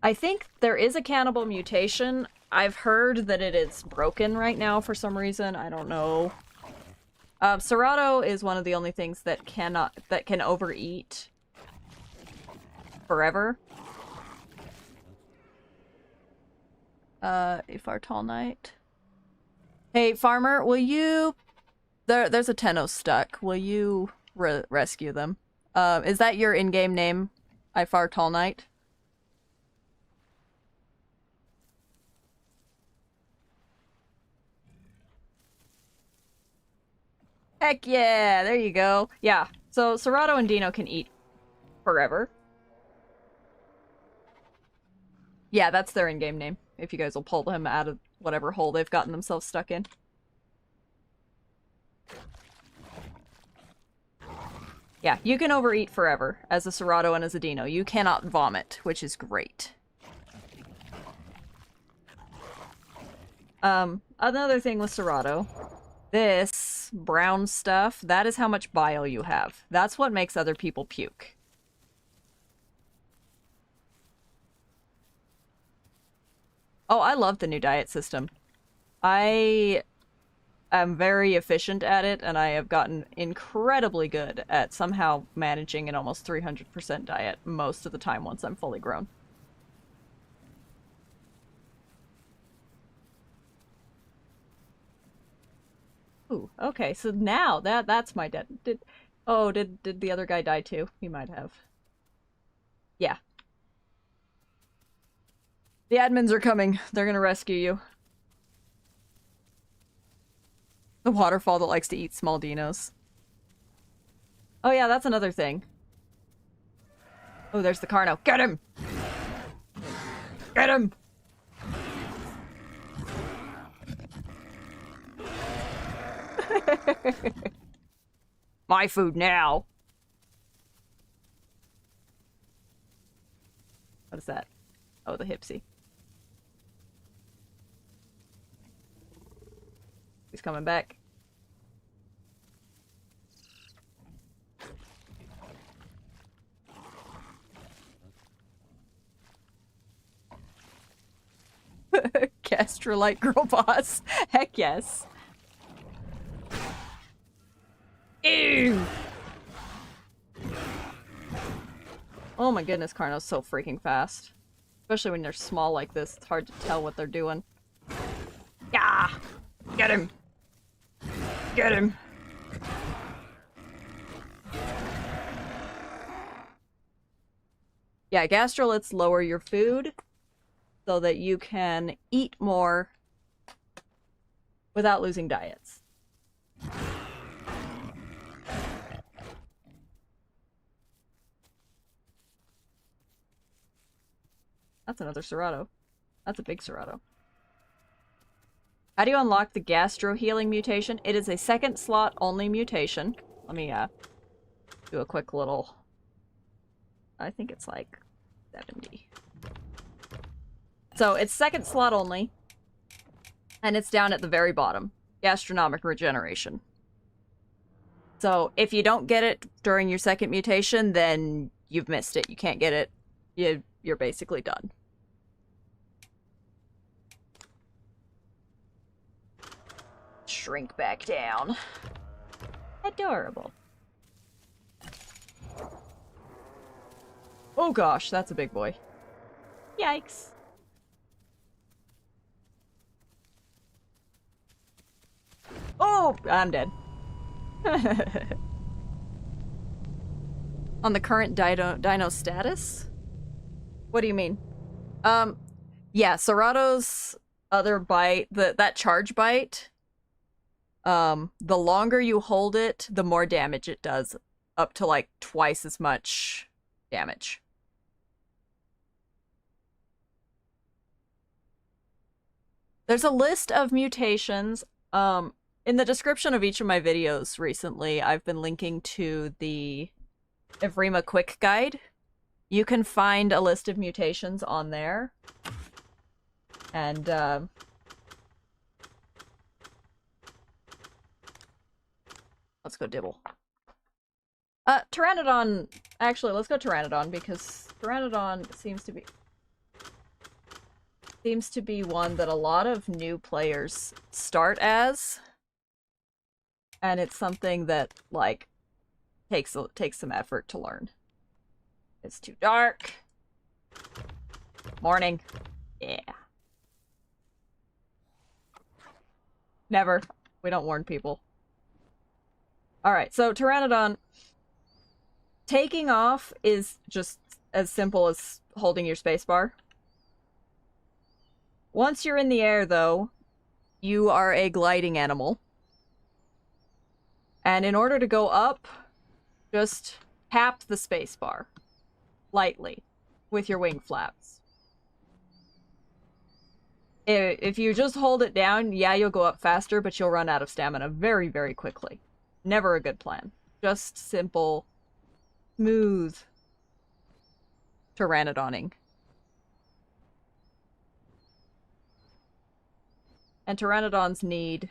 I think there is a cannibal mutation. I've heard that it is broken right now for some reason. I don't know. Serato is one of the only things that can overeat forever. A Fartall Knight. Hey, farmer, will you... There's a Tenno stuck. Will you rescue them? Is that your in-game name? Fartall Knight? Heck yeah, there you go. Yeah, so Serato and Dino can eat forever. Yeah, that's their in-game name, if you guys will pull them out of whatever hole they've gotten themselves stuck in. Yeah, you can overeat forever as a Serato and as a Dino. You cannot vomit, which is great. Another thing with Serato, this brown stuff, that is how much bile you have. That's what makes other people puke. Oh, I love the new diet system. I am very efficient at it, and I have gotten incredibly good at somehow managing an almost 300% diet most of the time once I'm fully grown. Ooh, okay, so now that's my dead. Did the other guy die too? He might have. Yeah. The admins are coming. They're gonna rescue you. The waterfall that likes to eat small dinos. Oh yeah, that's another thing. Oh, there's the Carno. Get him! Get him! My food now! What is that? Oh, the Hipsy. He's coming back. Castrolite girl boss. Heck yes. Ew! Oh my goodness, Carno's so freaking fast. Especially when they're small like this, it's hard to tell what they're doing. Yeah! Get him! Get him! Yeah, gastroliths lower your food so that you can eat more without losing diets. That's another Serato. That's a big Serato. How do you unlock the gastro healing mutation? It is a second slot only mutation. Let me do a quick little... I think it's like 70. So it's second slot only. And it's down at the very bottom. Gastronomic regeneration. So if you don't get it during your second mutation, then you've missed it. You can't get it. You're basically done. Shrink back down. Adorable. Oh gosh, that's a big boy. Yikes. Oh, I'm dead. On the current dino status? What do you mean? Yeah, Serato's other bite, that charge bite, the longer you hold it, the more damage it does. Up to like twice as much damage. There's a list of mutations. In the description of each of my videos recently, I've been linking to the Evrima Quick Guide. You can find a list of mutations on there. And, let's go Dibble. Pteranodon... Actually, let's go Pteranodon, because Pteranodon seems to be one that a lot of new players start as. And it's something that, like, takes some effort to learn. It's too dark. Morning. Yeah. Never. We don't warn people. Alright, so Pteranodon. Taking off is just as simple as holding your spacebar. Once you're in the air, though, you are a gliding animal. And in order to go up, just tap the spacebar lightly with your wing flaps. If you just hold it down, yeah, you'll go up faster, but you'll run out of stamina very, very quickly. Never a good plan. Just simple, smooth pteranodonning. And pteranodons need...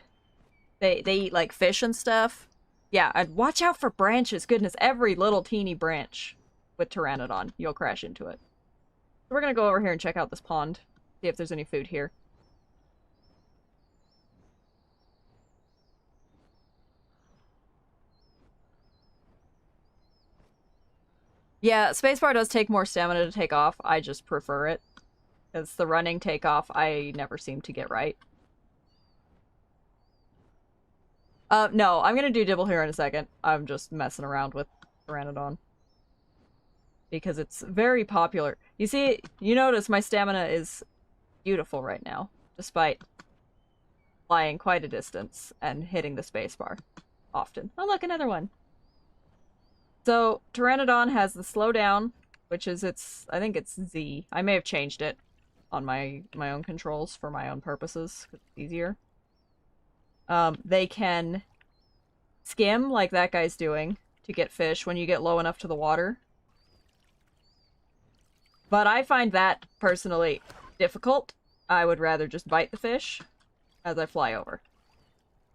They eat, like, fish and stuff. Yeah, I'd watch out for branches. Goodness, every little teeny branch with pteranodon, you'll crash into it. So we're gonna go over here and check out this pond. See if there's any food here. Yeah, spacebar does take more stamina to take off. I just prefer it. Because the running takeoff, I never seem to get right. No, I'm gonna do Dibble here in a second. I'm just messing around with Pteranodon. Because it's very popular. You see, you notice my stamina is beautiful right now. Despite flying quite a distance and hitting the spacebar often. Oh look, another one! So, Pteranodon has the slowdown, which is its... I think it's Z. I may have changed it on my own controls for my own purposes, because it's easier. They can skim, like that guy's doing, to get fish when you get low enough to the water. But I find that, personally, difficult. I would rather just bite the fish as I fly over.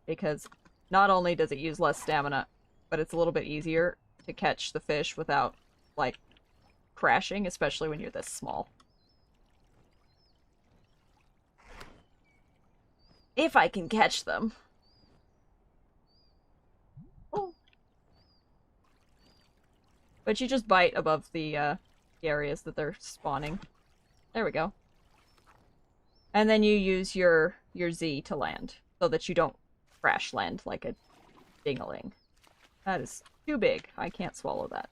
Because not only does it use less stamina, but it's a little bit easier to catch the fish without, like, crashing, especially when you're this small. If I can catch them. Oh. But you just bite above the areas that they're spawning. There we go. And then you use your Z to land, so that you don't crash land like a ding-a-ling. That is too big. I can't swallow that.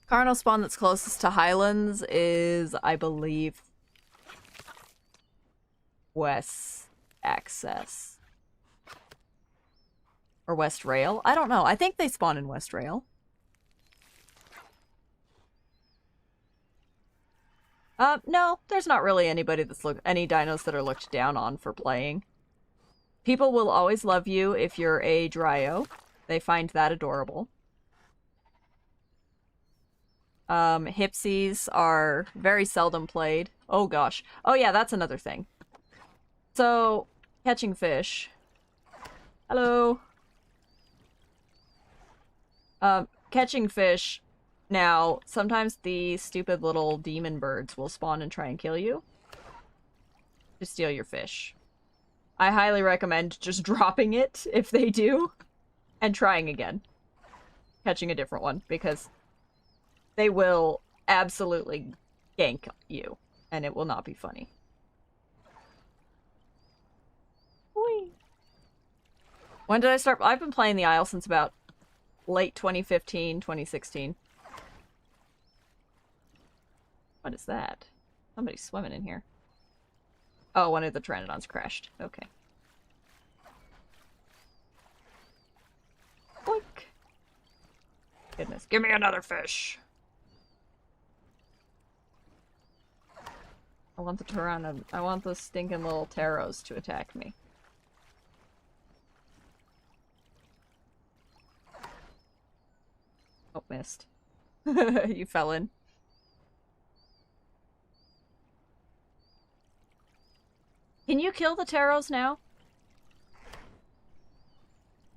Carno spawn that's closest to Highlands is, I believe, West Access. Or West Rail? I don't know. I think they spawn in West Rail. No, there's not really anybody that's any dinos that are looked down on for playing. People will always love you if you're a Dryo. They find that adorable. Hipsies are very seldom played. Oh gosh. Oh yeah, that's another thing. So, catching fish. Hello. Catching fish. Now, sometimes the stupid little demon birds will spawn and try and kill you to steal your fish. I highly recommend just dropping it if they do and trying again. Catching a different one, because they will absolutely gank you and it will not be funny. Whee. When did I start? I've been playing the Isle since about late 2015, 2016. What is that? Somebody's swimming in here. Oh, one of the Pteranodons crashed. Okay. Boink. Goodness. Give me another fish! I want the Pteranodon. I want those stinking little Taros to attack me. Oh, missed. You fell in. Can you kill the Taros now?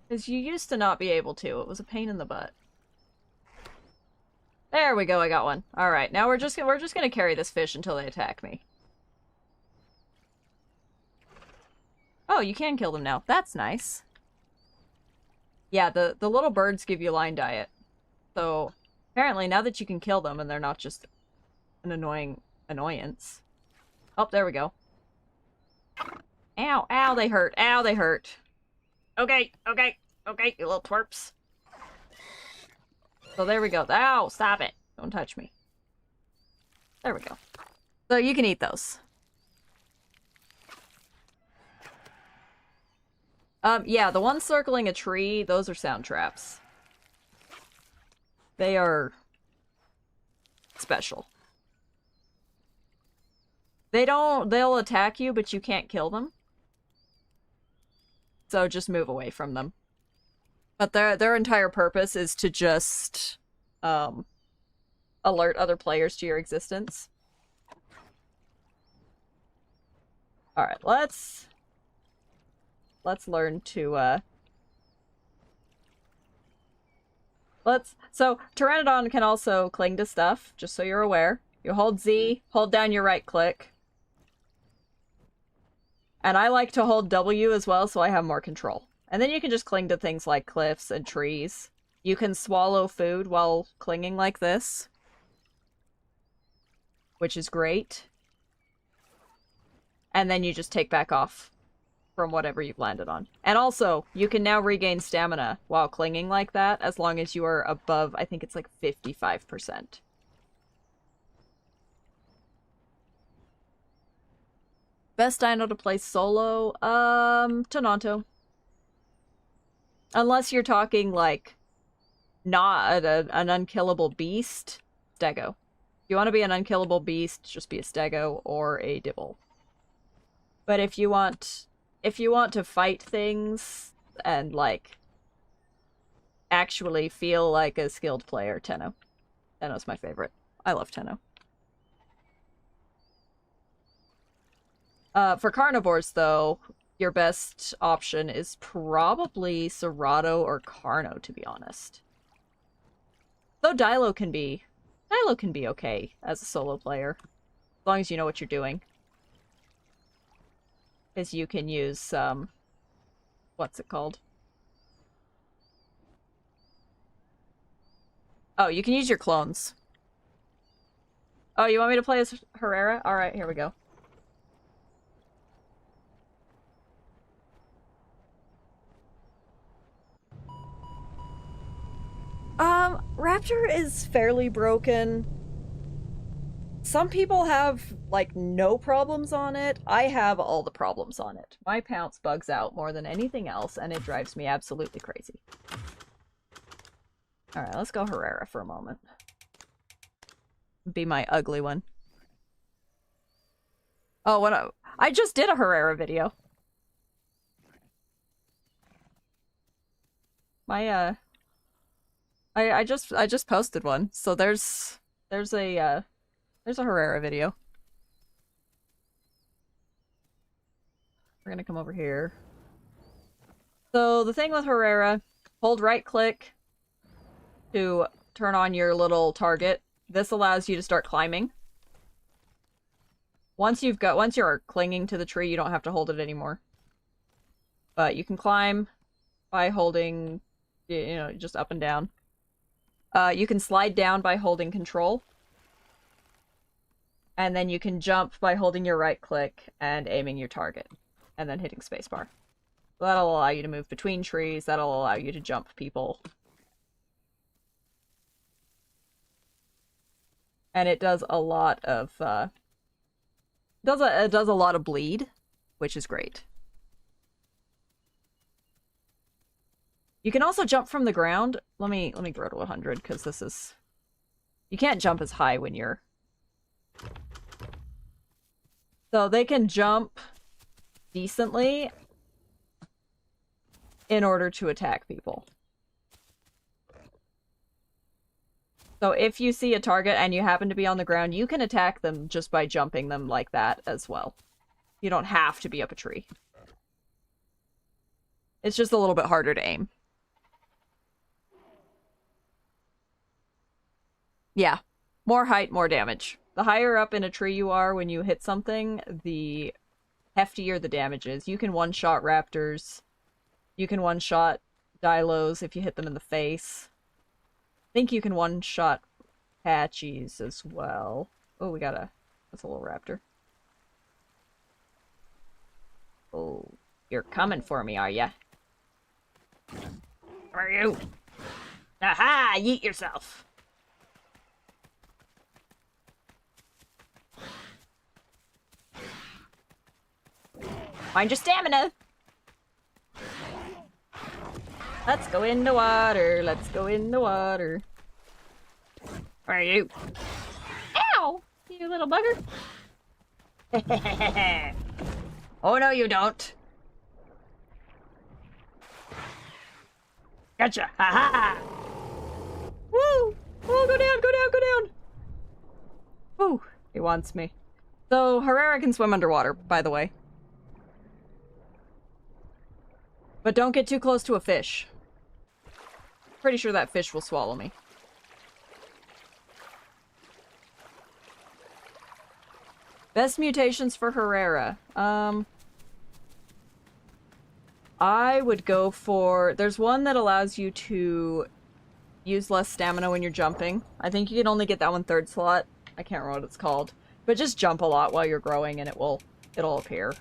Because you used to not be able to. It was a pain in the butt. There we go, I got one. Alright, now we're just gonna carry this fish until they attack me. Oh, you can kill them now. That's nice. Yeah, the little birds give you line diet. So, apparently now that you can kill them and they're not just an annoying annoyance. Oh, there we go. Ow, ow, they hurt. Ow, they hurt. Okay, okay, okay, you little twerps. So there we go. Ow, stop it. Don't touch me. There we go. So you can eat those. Yeah, the ones circling a tree, those are sound traps. They are special. They'll attack you, but you can't kill them. So just move away from them. But their entire purpose is to just alert other players to your existence. All right, let's learn to so Pteranodon can also cling to stuff, just so you're aware. You hold Z, hold down your right click. And I like to hold W as well, so I have more control. And then you can just cling to things like cliffs and trees. You can swallow food while clinging like this, which is great. And then you just take back off from whatever you've landed on. And also, you can now regain stamina while clinging like that, as long as you are above, I think it's like 55%. Best dino to play solo? Tonanto. Unless you're talking, like, not an unkillable beast, Stego. If you want to be an unkillable beast, just be a Stego or a Dibble. But if you want to fight things and, like, actually feel like a skilled player, Tenno. Tenno's my favorite. I love Tenno. For carnivores, though, your best option is probably Serato or Carno, to be honest. Though Dilo can be okay as a solo player, as long as you know what you're doing. Because you can use, what's it called? Oh, you can use your clones. Oh, you want me to play as Herrera? Alright, here we go. Raptor is fairly broken. Some people have, like, no problems on it. I have all the problems on it. My pounce bugs out more than anything else, and it drives me absolutely crazy. Alright, let's go Herrera for a moment. Be my ugly one. Oh, I just did a Herrera video. My, I just posted one, so there's a Herrera video. We're gonna come over here. So the thing with Herrera, hold right click to turn on your little target. This allows you to start climbing. Once you're clinging to the tree, you don't have to hold it anymore. But you can climb by holding, you know, just up and down. You can slide down by holding control. And then you can jump by holding your right click and aiming your target. And then hitting spacebar. That'll allow you to move between trees. That'll allow you to jump people. And it does a lot of, it does a lot of bleed, which is great. You can also jump from the ground. Let me grow to 100, because this is... You can't jump as high when you're... So they can jump decently in order to attack people. So if you see a target and you happen to be on the ground, you can attack them just by jumping them like that as well. You don't have to be up a tree. It's just a little bit harder to aim. Yeah. More height, more damage. The higher up in a tree you are when you hit something, the heftier the damage is. You can one-shot raptors. You can one-shot Dilos if you hit them in the face. I think you can one-shot Apaches as well. Oh, that's a little raptor. Oh, you're coming for me, are ya? Where are you? Aha! Yeet yourself! Find your stamina! Let's go in the water. Let's go in the water. Where are you? Ow! You little bugger. Oh, no, you don't. Gotcha. Ha ha! Woo! Oh, go down, go down, go down! Woo! He wants me. So, Herrera can swim underwater, by the way. But don't get too close to a fish. Pretty sure that fish will swallow me. Best mutations for Herrera. I would go for... There's one that allows you to use less stamina when you're jumping. I think you can only get that one third slot. I can't remember what it's called. But just jump a lot while you're growing and it'll appear.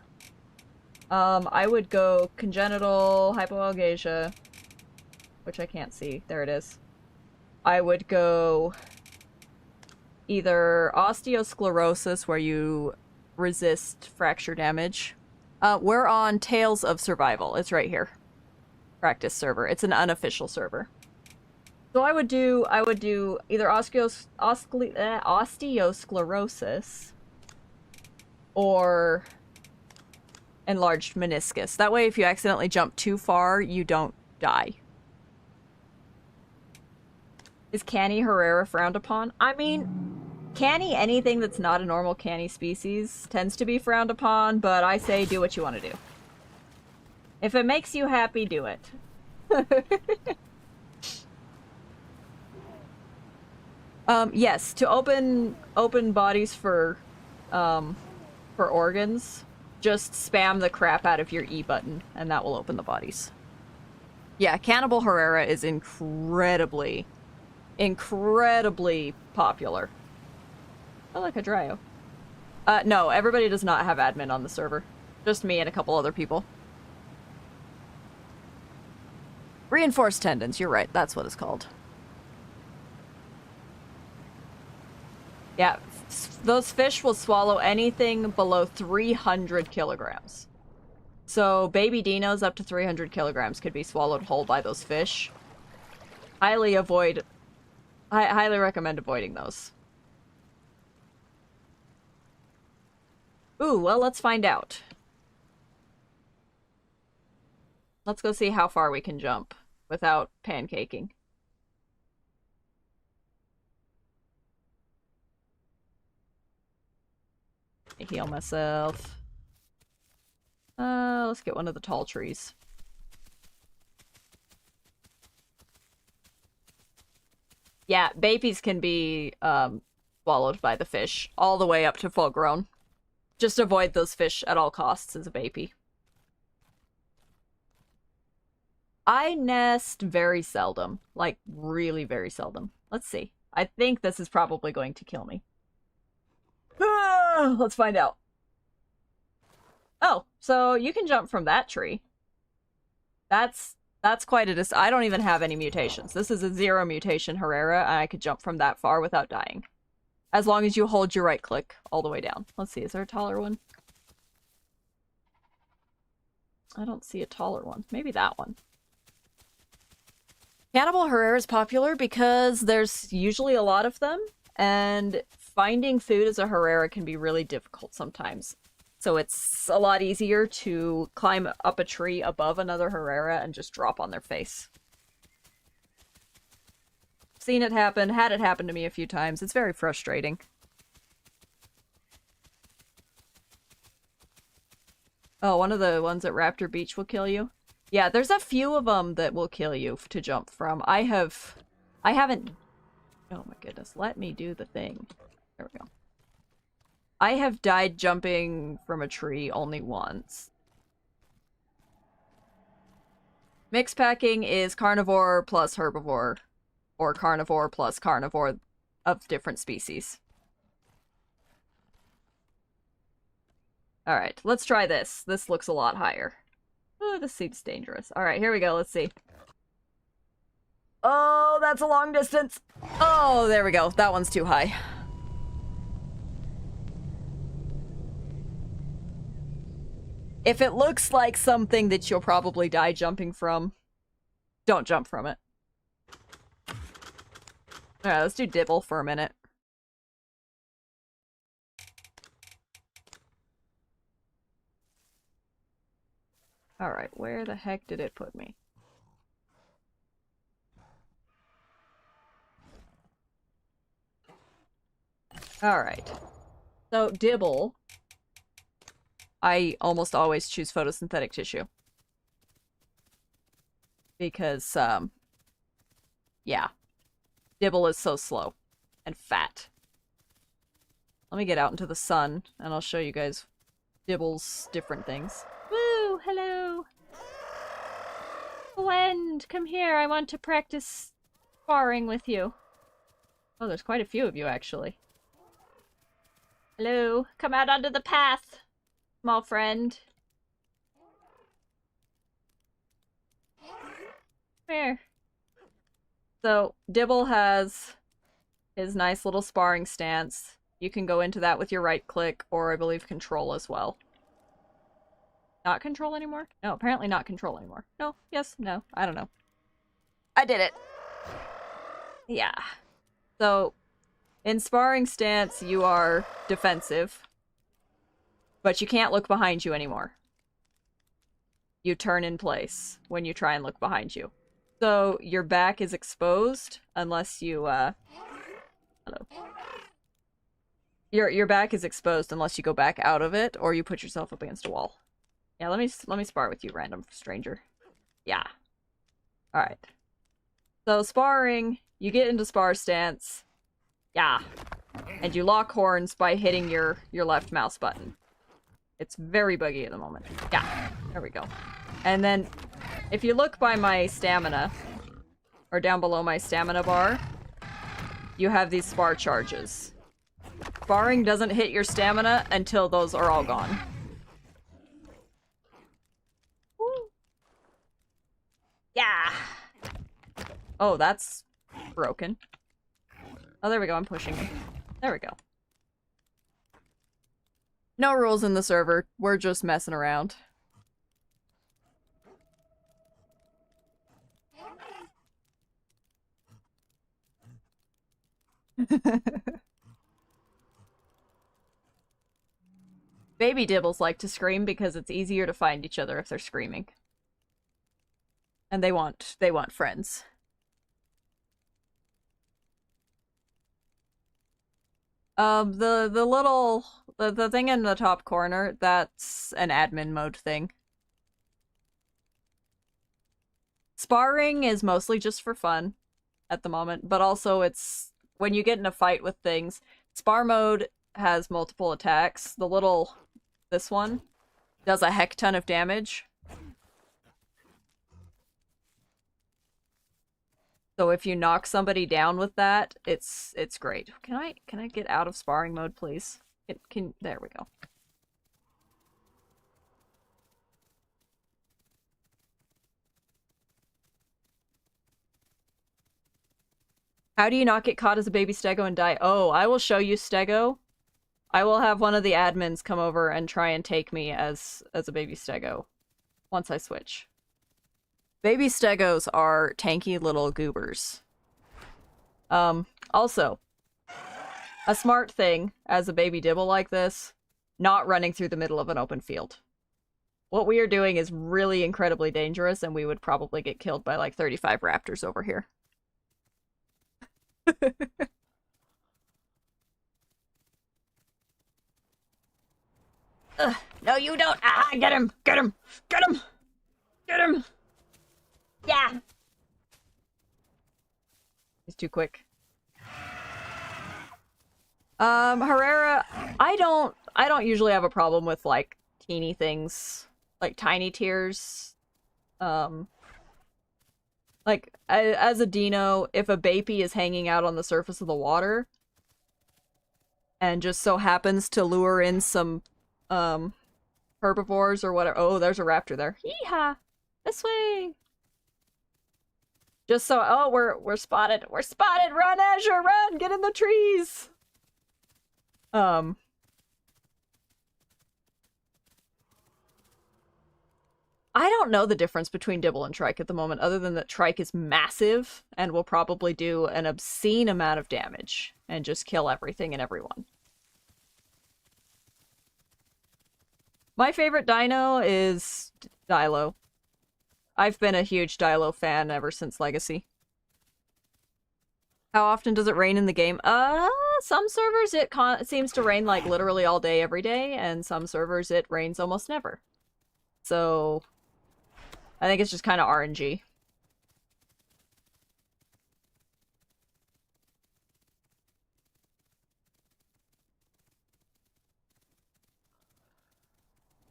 I would go congenital hypoalgasia, which I can't see. There it is. I would go either osteosclerosis, where you resist fracture damage. We're on Tales of Survival. It's right here. Practice server. It's an unofficial server. So I would do either osteosclerosis or enlarged meniscus. That way, if you accidentally jump too far, you don't die. Is canny Herrera frowned upon? I mean, canny, anything that's not a normal canny species, tends to be frowned upon, but I say do what you want to do. If it makes you happy, do it. Yes, to open bodies for organs, just spam the crap out of your E button, and that will open the bodies. Yeah, Cannibal Herrera is incredibly popular. Oh, look, a Dryo. No, everybody does not have admin on the server. Just me and a couple other people. Reinforced tendons, you're right, that's what it's called. Yeah, those fish will swallow anything below 300 kilograms. So baby dinos up to 300 kilograms could be swallowed whole by those fish. I highly recommend avoiding those. Ooh, well, let's find out. Let's go see how far we can jump without pancaking. I heal myself. Let's get one of the tall trees. Yeah, babies can be swallowed by the fish all the way up to full grown. Just avoid those fish at all costs as a baby. I nest very seldom. Like, really very seldom. Let's see. I think this is probably going to kill me. Let's find out. Oh, so you can jump from that tree. That's quite a I don't even have any mutations. This is a 0 mutation Herrera, and I could jump from that far without dying. As long as you hold your right click all the way down. Let's see, is there a taller one? I don't see a taller one. Maybe that one. Cannibal Herrera is popular because there's usually a lot of them, and finding food as a Herrera can be really difficult sometimes. So it's a lot easier to climb up a tree above another Herrera and just drop on their face. Seen it happen, had it happen to me a few times. It's very frustrating. Oh, one of the ones at Raptor Beach will kill you? Yeah, there's a few of them that will kill you to jump from. I haven't... Oh my goodness, let me do the thing. There we go. I have died jumping from a tree only once. Mixed packing is carnivore plus herbivore, or carnivore plus carnivore of different species. Alright, let's try this. This looks a lot higher. Oh, this seems dangerous. Alright, here we go. Let's see. Oh, that's a long distance. Oh, there we go. That one's too high. If it looks like something that you'll probably die jumping from, Don't jump from it. Alright, let's do Dibble for a minute. Alright, where the heck did it put me? Alright. So, Dibble. I almost always choose photosynthetic tissue. Because, yeah. Dibble is so slow. And fat. Let me get out into the sun, and I'll show you guys Dibble's different things. Woo! Hello! Wend, come here, I want to practice sparring with you. Oh, there's quite a few of you, actually. Hello, come out onto the path, small friend. Where? So, Dibble has his nice little sparring stance. You can go into that with your right click, or I believe control as well. Not control anymore? No, apparently not control anymore. No, yes, no, I don't know. I did it! Yeah. So, in sparring stance, you are defensive. But you can't look behind you anymore. You turn in place when you try and look behind you. So, your back is exposed unless you, hello. Your back is exposed unless you go back out of it, or you put yourself up against a wall. Yeah, let me spar with you, random stranger. Yeah. Alright. So, sparring, you get into spar stance. Yeah. And you lock horns by hitting your left mouse button. It's very buggy at the moment. Yeah. There we go. And then, if you look by my stamina, or down below my stamina bar, you have these spar charges. Sparring doesn't hit your stamina until those are all gone. Woo. Yeah! Oh, that's broken. Oh, there we go, I'm pushing him. There we go. No rules in the server, we're just messing around. Baby Dibbles like to scream because it's easier to find each other if they're screaming. And they want friends. The thing in the top corner, that's an admin mode thing. Sparring is mostly just for fun at the moment, but also it's when you get in a fight with things. Spar mode has multiple attacks. This one does a heck ton of damage. So if you knock somebody down with that, it's great. Can I get out of sparring mode, please? There we go. How do you not get caught as a baby stego and die? Oh, I will show you stego. I will have one of the admins come over and try and take me as a baby stego once I switch. Baby stegos are tanky little goobers. Also, a smart thing as a baby dibble like this, not running through the middle of an open field. What we are doing is really incredibly dangerous, and we would probably get killed by like 35 raptors over here. No, you don't! Ah, get him! Get him! Get him! Get him! Yeah! He's too quick. Herrera, I don't usually have a problem with, like, teeny things. Like, tiny tears. Like, as a dino, if a Bapi is hanging out on the surface of the water, and just so happens to lure in some, herbivores or whatever. Oh, there's a raptor there. Yeehaw! This way! Just so, oh, we're spotted. We're spotted! Run, Azure, run! Get in the trees! I don't know the difference between Dibble and Trike at the moment, other than that Trike is massive and will probably do an obscene amount of damage and just kill everything and everyone. My favorite dino is Dilo. I've been a huge Dilo fan ever since Legacy. How often does it rain in the game? Some servers it seems to rain like literally all day every day, and some servers it rains almost never. So I think it's just kind of RNG.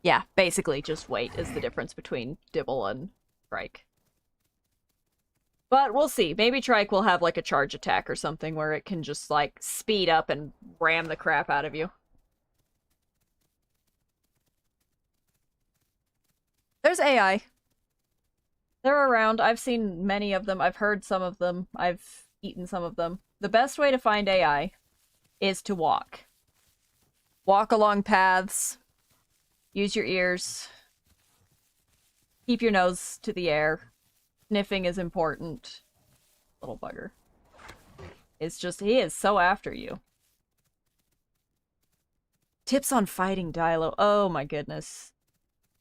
Yeah, basically just weight is the difference between Dibble and Trike. But we'll see. Maybe Trike will have like a charge attack or something where it can just like speed up and ram the crap out of you. There's AI. They're around. I've seen many of them. I've heard some of them. I've eaten some of them. The best way to find AI is to walk. Walk along paths. Use your ears. Keep your nose to the air. Sniffing is important. Little bugger. It's just, he is so after you. Tips on fighting Dilo. Oh my goodness.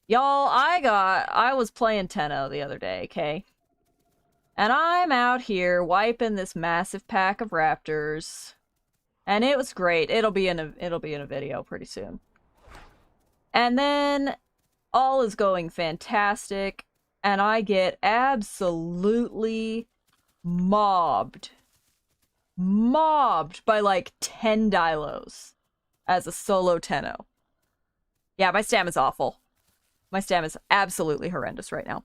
Y'all, I was playing Tenno the other day, okay? And I'm out here wiping this massive pack of raptors. And it was great. It'll be in a video pretty soon. And then all is going fantastic, and I get absolutely mobbed. Mobbed by like 10 Dilos as a solo Tenno. Yeah, my stam is awful. My stam is absolutely horrendous right now.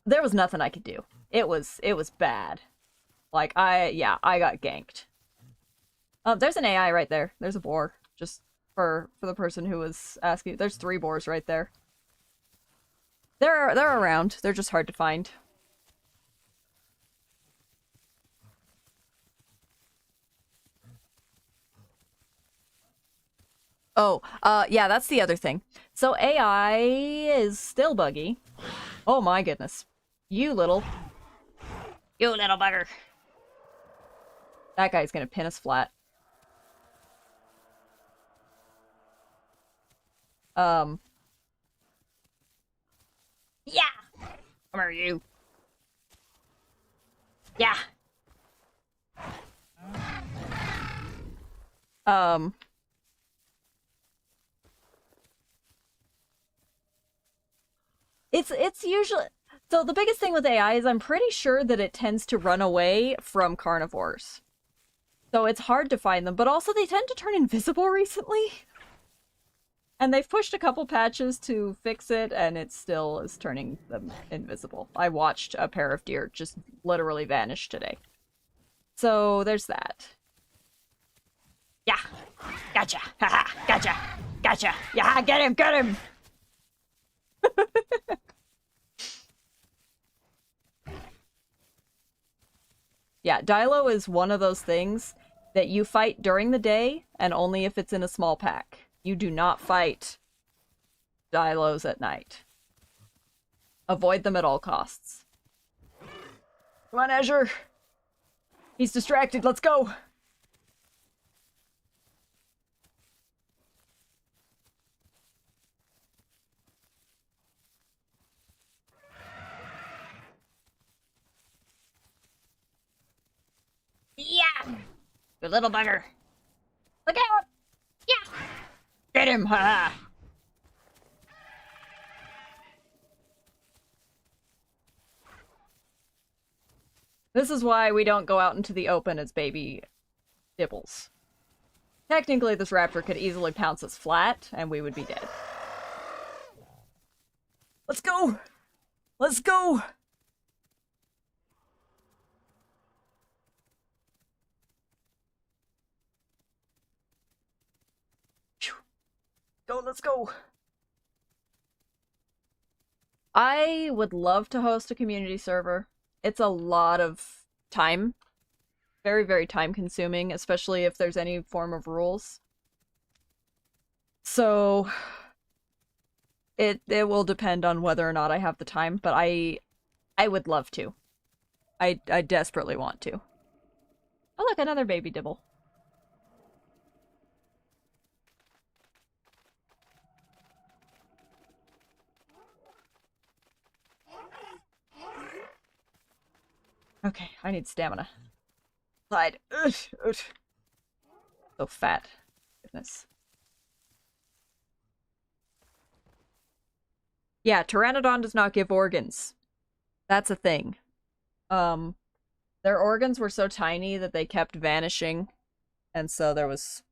There was nothing I could do. It was bad. Like, I got ganked. There's an AI right there. There's a boar. Just for the person who was asking. There's 3 boars right there. They're around. They're just hard to find. Oh, yeah, that's the other thing. So AI is still buggy. Oh my goodness. You little bugger. That guy's gonna pin us flat. Yeah! Come here, you. Yeah! It's usually... So the biggest thing with AI is I'm pretty sure that it tends to run away from carnivores. So it's hard to find them, but also they tend to turn invisible recently. And they've pushed a couple patches to fix it, and it still is turning them invisible. I watched a pair of deer just literally vanish today. So there's that. Yeah. Gotcha. Haha. Gotcha. Gotcha. Yeah, get him, get him! Yeah, Dilo is one of those things that you fight during the day, and only if it's in a small pack. You do not fight Dilos at night. Avoid them at all costs. Come on, Azure! He's distracted, let's go! Yeah! Good little bugger. Look out! Yeah! Get him! Ha! This is why we don't go out into the open as baby dibbles. Technically, this raptor could easily pounce us flat, and we would be dead. Let's go! Let's go! Go, let's go! I would love to host a community server. It's a lot of time. Very, very time consuming, especially if there's any form of rules. So It will depend on whether or not I have the time, but I would love to. I desperately want to. Oh look, another baby dibble. Okay, I need stamina. Slide. Ugh, ugh. So fat. Goodness. Yeah, Pteranodon does not give organs. That's a thing. Their organs were so tiny that they kept vanishing, and so there was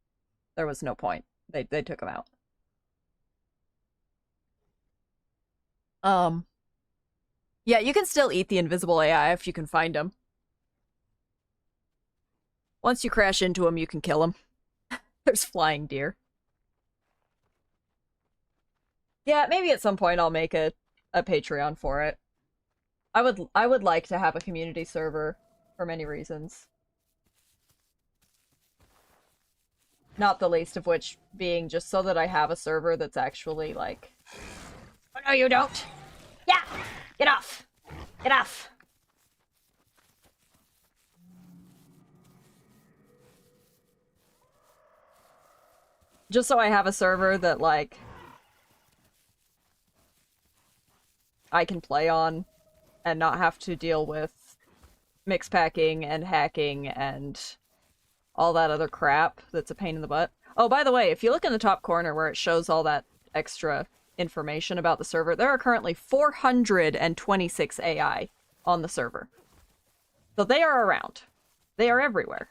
no point. They took them out. Um, yeah, you can still eat the invisible AI if you can find them. Once you crash into them, you can kill them. There's flying deer. Yeah, maybe at some point I'll make a Patreon for it. I would like to have a community server for many reasons. Not the least of which being just so that I have a server that's actually like, oh no you don't. Yeah! Get off! Get off! Just so I have a server that like I can play on and not have to deal with mix packing and hacking and all that other crap that's a pain in the butt. Oh, by the way, if you look in the top corner where it shows all that extra information about the server, there are currently 426 AI on the server. So they are around. They are everywhere.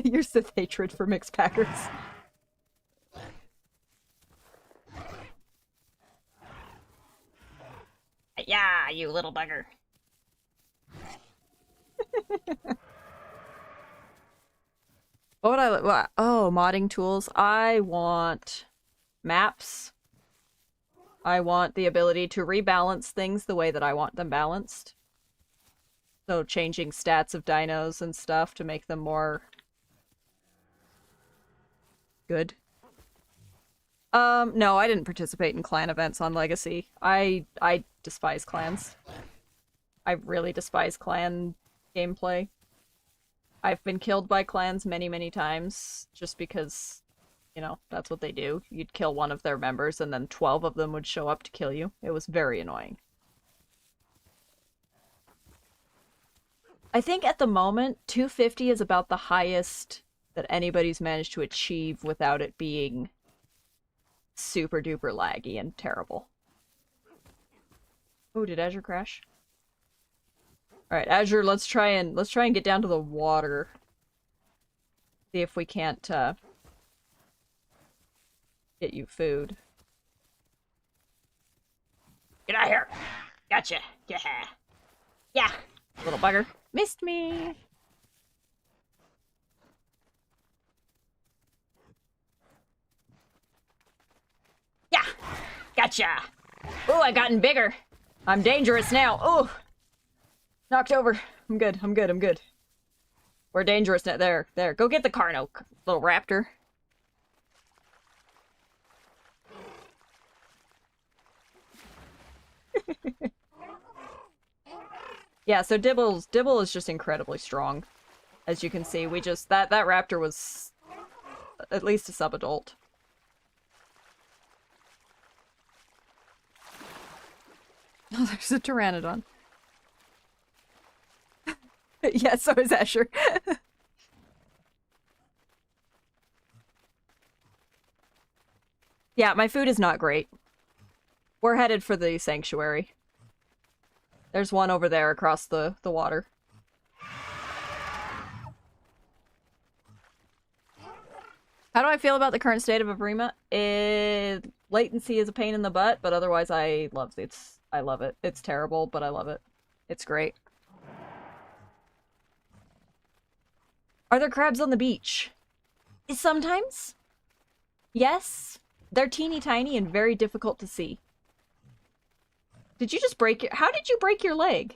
Your Sith hatred for mixed packers. Yeah, you little bugger. What would I what? Oh, modding tools. I want maps. I want the ability to rebalance things the way that I want them balanced. So changing stats of dinos and stuff to make them more good. No, I didn't participate in clan events on Legacy. I despise clans. I really despise clan gameplay. I've been killed by clans many, many times just because, you know, that's what they do. You'd kill one of their members and then 12 of them would show up to kill you. It was very annoying. I think at the moment, 250 is about the highest that anybody's managed to achieve without it being super duper laggy and terrible. Oh, did Azure crash? Alright, Azure, let's try and get down to the water. See if we can't get you food. Get out of here! Gotcha! Yeah! Yeah! Little bugger. Missed me! Yeah! Gotcha! Ooh, I've gotten bigger! I'm dangerous now! Ooh! Knocked over. I'm good, I'm good, I'm good. We're dangerous now. There. Go get the Carno, little raptor. Yeah, so Dibble is just incredibly strong. As you can see, we just that raptor was at least a sub-adult. Oh, there's a pteranodon. Yeah, so is Asher. Yeah, my food is not great. We're headed for the sanctuary. There's one over there across the water. How do I feel about the current state of Avrima? Latency is a pain in the butt, but otherwise I love it. I love it. It's terrible, but I love it. It's great. Are there crabs on the beach? Sometimes. Yes. They're teeny tiny and very difficult to see. Did you just break your... How did you break your leg?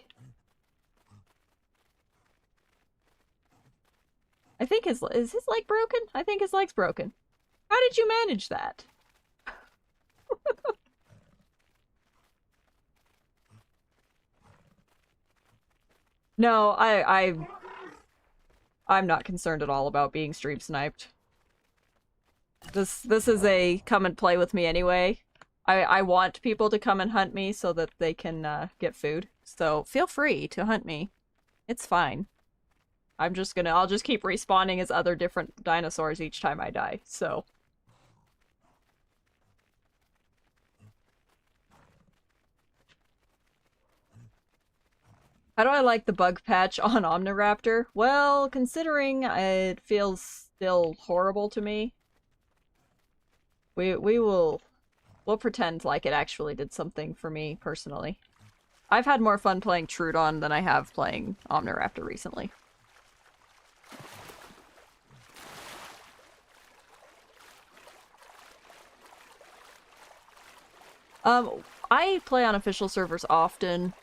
I think is his leg broken? I think his leg's broken. How did you manage that? No, I'm not concerned at all about being stream sniped. This is a come and play with me anyway. I want people to come and hunt me so that they can get food. So feel free to hunt me. It's fine. I'll just keep respawning as other different dinosaurs each time I die, so. How do I like the bug patch on Omniraptor? Well, considering it feels still horrible to me, we'll pretend like it actually did something for me personally. I've had more fun playing Trudon than I have playing Omniraptor recently. I play on official servers often.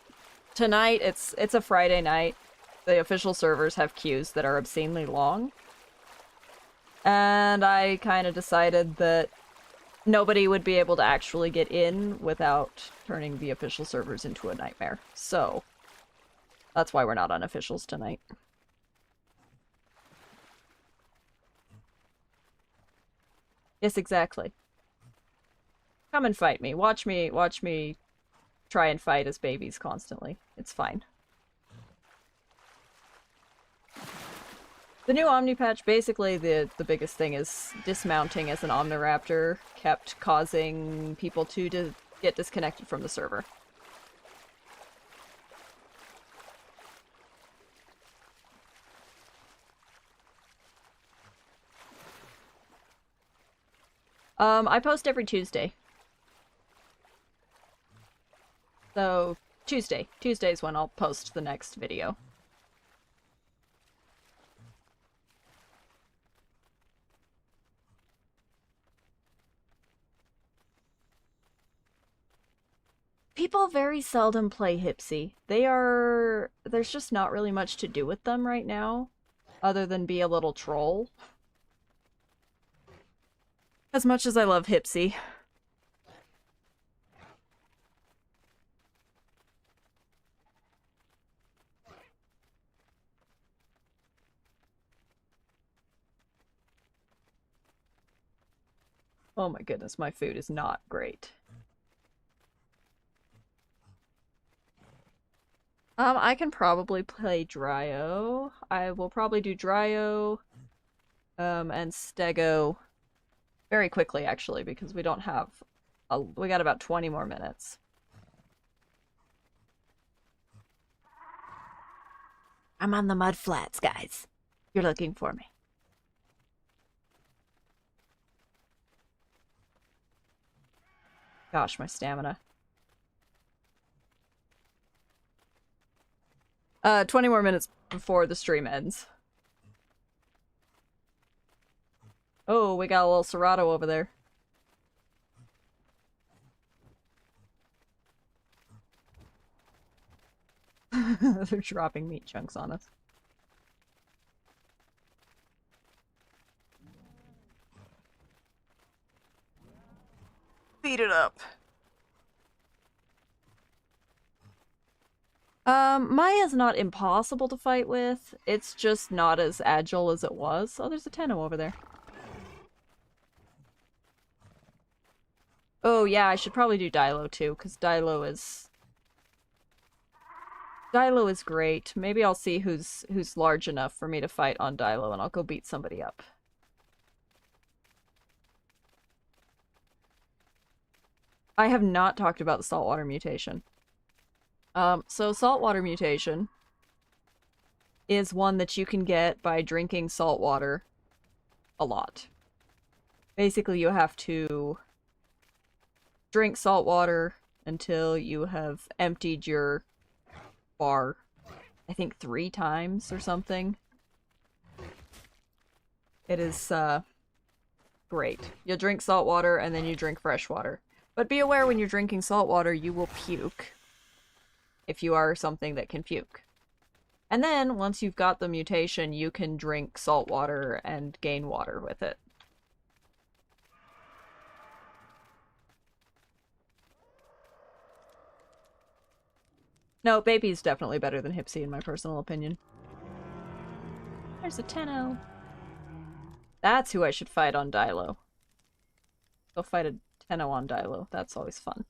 Tonight, it's a Friday night. The official servers have queues that are obscenely long. And I kind of decided that nobody would be able to actually get in without turning the official servers into a nightmare. So, that's why we're not on officials tonight. Yes, exactly. Come and fight me. Watch me try and fight as babies constantly. It's fine. The new Omni patch, basically the biggest thing is dismounting as an Omniraptor kept causing people to get disconnected from the server. I post every Tuesday. So, Tuesday's when I'll post the next video. People very seldom play Hipsy. There's just not really much to do with them right now, other than be a little troll. As much as I love Hipsy. Oh my goodness, my food is not great. I can probably play Dryo. I will probably do Dryo, and Stego very quickly, actually, because we don't have we got about 20 more minutes. I'm on the mud flats, guys. You're looking for me. Gosh, my stamina. 20 more minutes before the stream ends. Oh, we got a little Serato over there. They're dropping meat chunks on us. Beat it up. Maya's not impossible to fight with. It's just not as agile as it was. Oh, there's a Tenno over there. Oh yeah, I should probably do Dilo too, because Dilo is great. Maybe I'll see who's large enough for me to fight on Dilo, and I'll go beat somebody up. I have not talked about the saltwater mutation. So saltwater mutation is one that you can get by drinking salt water a lot. Basically, you have to drink salt water until you have emptied your bar, I think 3 times or something. It is, great. You'll drink salt water and then you drink fresh water. But be aware when you're drinking salt water, you will puke. If you are something that can puke. And then, once you've got the mutation, you can drink salt water and gain water with it. No, Baby's definitely better than Hipsy in my personal opinion. There's a Tenno. That's who I should fight on Dilo. Go fight a Tenno on Dilo. That's always fun.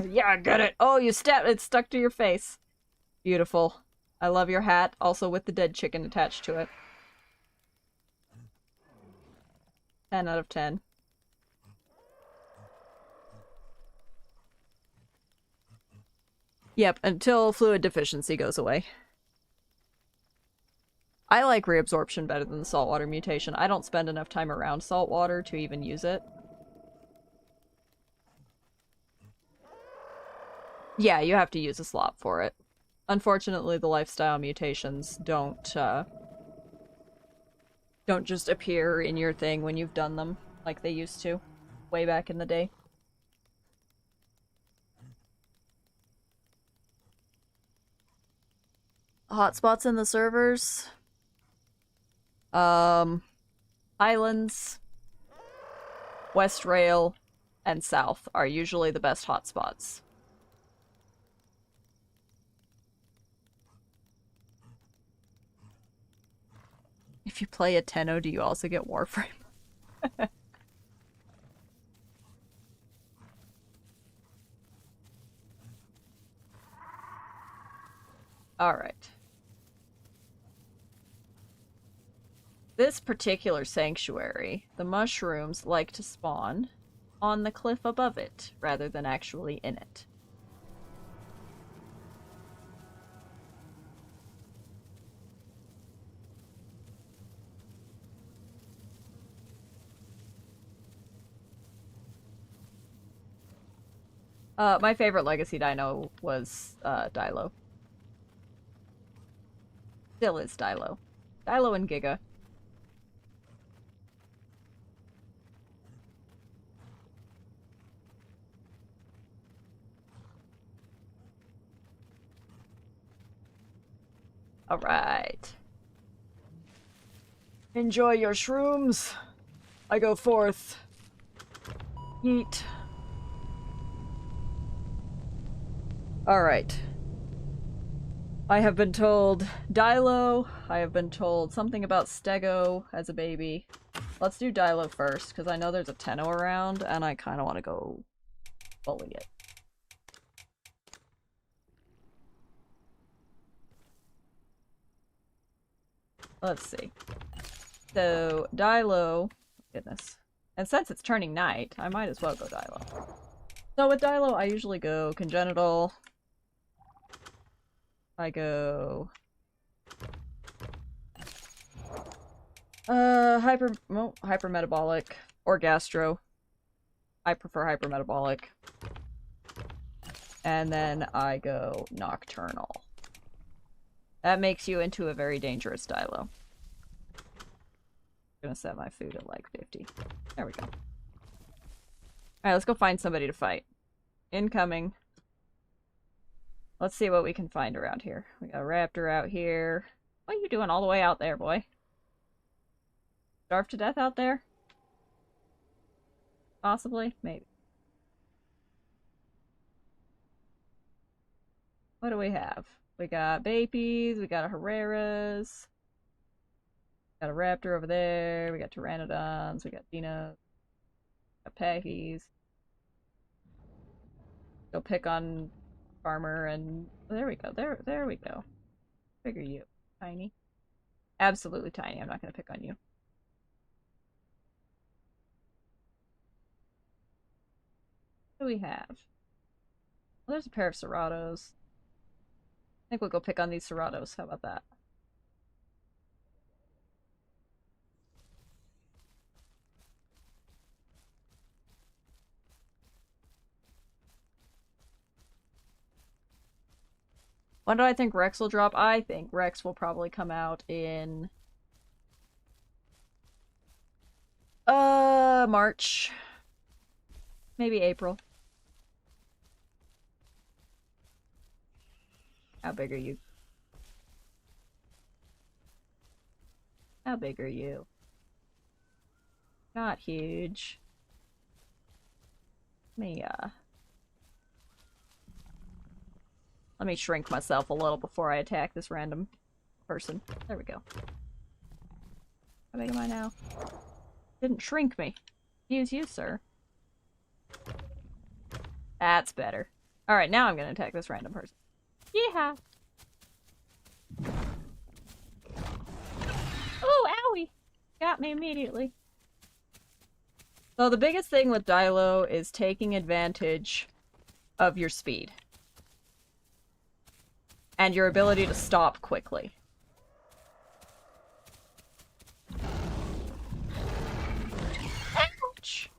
Yeah, get it! Oh, you stepped! It stuck to your face. Beautiful. I love your hat, also with the dead chicken attached to it. 10 out of 10. Yep, until fluid deficiency goes away. I like reabsorption better than the saltwater mutation. I don't spend enough time around saltwater to even use it. Yeah, you have to use a slop for it. Unfortunately, the lifestyle mutations don't just appear in your thing when you've done them like they used to way back in the day. Hotspots in the servers. Islands, West Rail, and South are usually the best hotspots. If you play a Tenno, do you also get Warframe? Alright. This particular sanctuary, the mushrooms like to spawn on the cliff above it, rather than actually in it. My favorite legacy dino was, Dilo. Still is Dilo. Dilo and Giga. Alright. Enjoy your shrooms. I go forth. Yeet. Alright. I have been told Dilo. I have been told something about Stego as a baby. Let's do Dilo first, because I know there's a Tenno around, and I kind of want to go bully it. Let's see. So, Dilo... Goodness. And since it's turning night, I might as well go Dilo. So with Dilo, I usually go Congenital. I go... hypermetabolic. Or Gastro. I prefer hypermetabolic. And then I go Nocturnal. That makes you into a very dangerous Dilo. I'm gonna set my food at like 50. There we go. Alright, let's go find somebody to fight. Incoming. Let's see what we can find around here. We got a raptor out here. What are you doing all the way out there, boy? Starved to death out there? Possibly? Maybe. What do we have? We got babies, we got a Herrera's, got a raptor over there, we got pteranodons, we got dinos, got packies. Go pick on Farmer and there we go. There we go. Figure you. Tiny. Absolutely tiny. I'm not gonna pick on you. What do we have? Well, there's a pair of Ceratos. I think we'll go pick on these Ceratos. How about that? When do I think Rex will drop? I think Rex will probably come out in... March. Maybe April. How big are you? How big are you? Not huge. Let me shrink myself a little before I attack this random person. There we go. How big am I now? Didn't shrink me. Use you, sir. That's better. Alright, now I'm gonna attack this random person. Yeehaw! Oh, owie! Got me immediately. So the biggest thing with Dilo is taking advantage of your speed. And your ability to stop quickly. Ouch!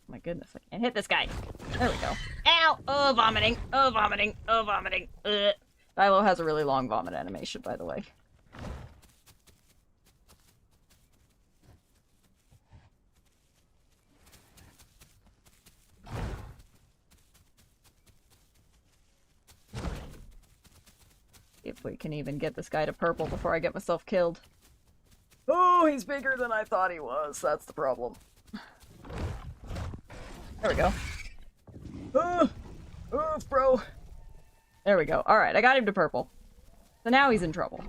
My goodness, I can't hit this guy. There we go. Ow! Oh, vomiting! Oh, vomiting! Oh, vomiting! Ugh. Dilo has a really long vomit animation, by the way. If we can even get this guy to purple before I get myself killed. Oh, he's bigger than I thought he was. That's the problem. There we go. Oof, bro. There we go. Alright, I got him to purple. So now he's in trouble.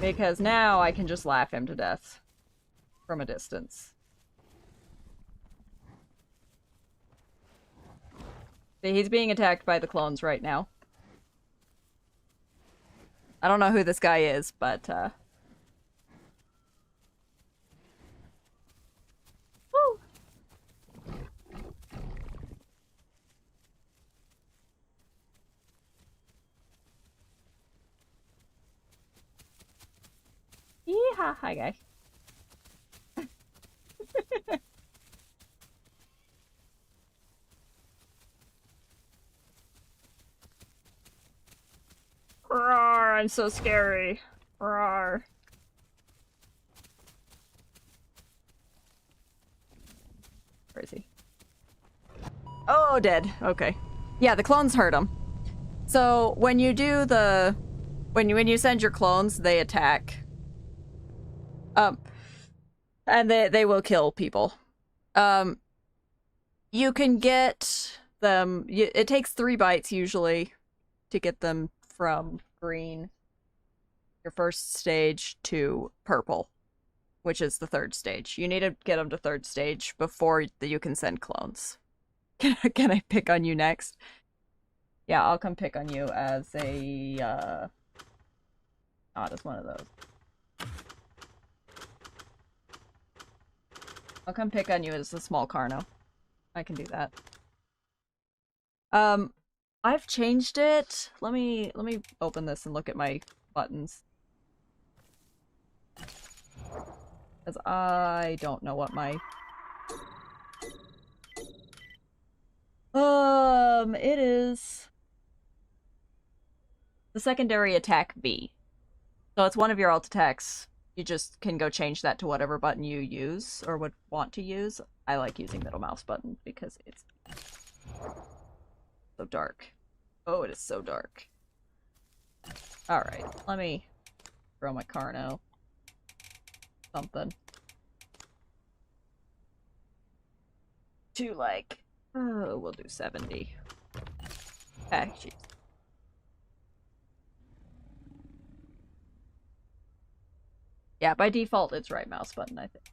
Because now I can just laugh him to death. From a distance. See, he's being attacked by the clones right now. I don't know who this guy is, but, woo! Yeehaw! Hi, guy. Roar, I'm so scary. Roar. Where is he? Oh, dead. Okay. Yeah, the clones hurt him. So when you do the... When you send your clones, they attack. And they will kill people. You can get them... It takes 3 bites, usually, to get them from green, your first stage, to purple, which is the 3rd stage. You need to get them to 3rd stage before you can send clones. Can I pick on you next? Yeah, I'll come pick on you as a, not as one of those. I'll come pick on you as a small Carno. I can do that. I've changed it. Let me open this and look at my buttons. Because I don't know what my... It is... the secondary attack B. So it's one of your alt attacks. You just can go change that to whatever button you use, or would want to use. I like using middle mouse button because it's so dark. Oh, it is so dark. Alright, let me throw my Carno. Something. To, like, oh, we'll do 70. Okay, jeez. Yeah, by default, it's right mouse button, I think.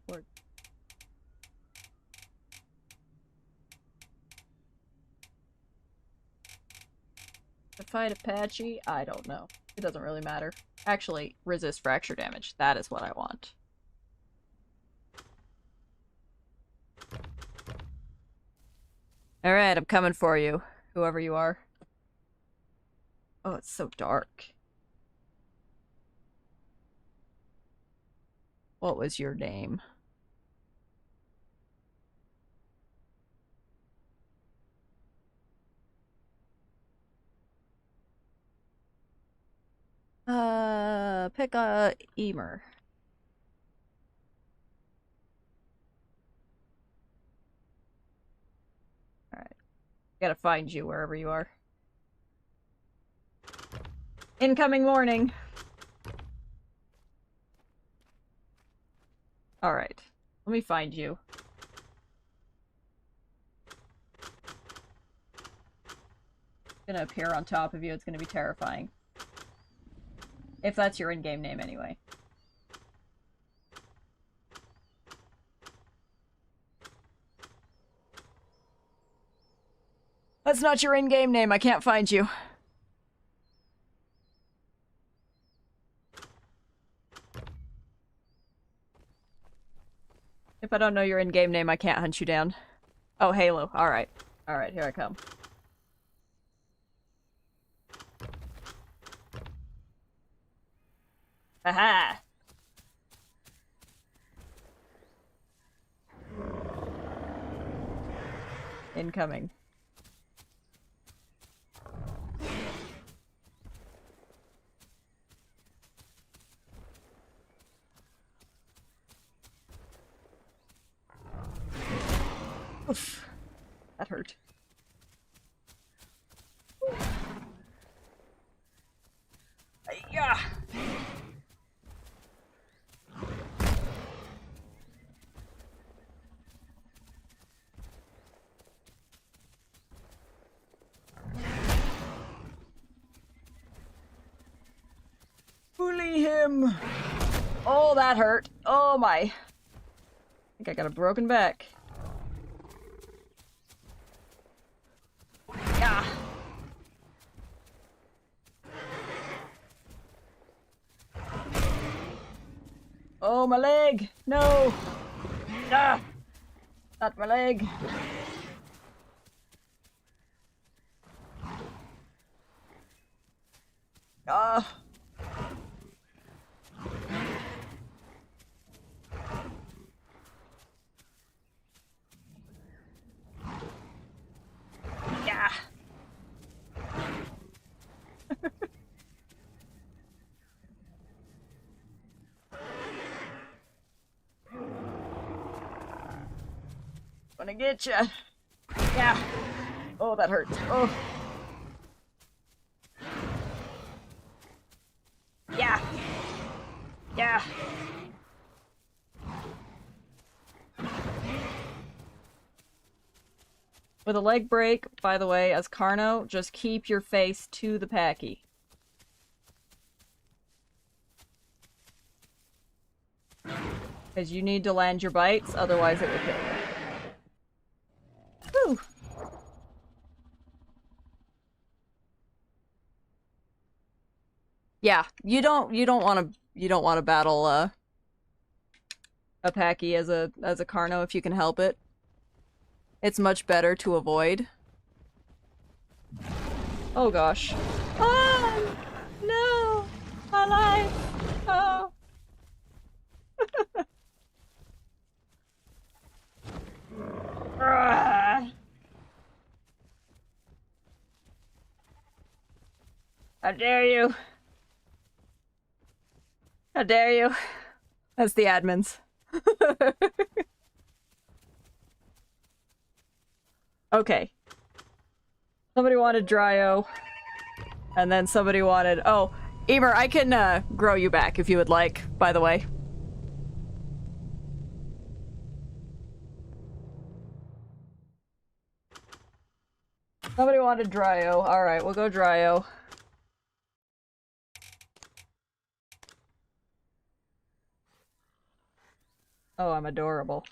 We're... To fight Apache? I don't know. It doesn't really matter. Actually, resist fracture damage. That is what I want. Alright, I'm coming for you, whoever you are. Oh, it's so dark. What was your name? Pick a Emer. Alright. Gotta find you wherever you are. Incoming warning! Alright. Let me find you. It's gonna appear on top of you. It's gonna be terrifying. If that's your in-game name, anyway. That's not your in-game name. I can't find you. If I don't know your in-game name, I can't hunt you down. Oh, Halo. Alright. Alright, here I come. Aha! Incoming. Oof. That hurt. Yeah. Bully him. Oh, that hurt. Oh my. I think I got a broken back. Yeah. Oh, my leg! No! Ah! Not my leg. Ah! Yeah! Gonna get ya. Yeah. Oh, that hurts. Oh. Yeah. Yeah. With a leg break, by the way, as Carno, just keep your face to the packy. Because you need to land your bites, otherwise it will kill you. Whew. Yeah, you don't want to battle a packy as a Carno if you can help it. It's much better to avoid. Oh gosh. Oh no! My life! Oh. How dare you? How dare you? That's the admins. Okay. Somebody wanted Dryo. And then somebody wanted... Oh, Emer, I can grow you back if you would like, by the way. Somebody wanted Dryo. Alright, we'll go Dryo. Oh, I'm adorable.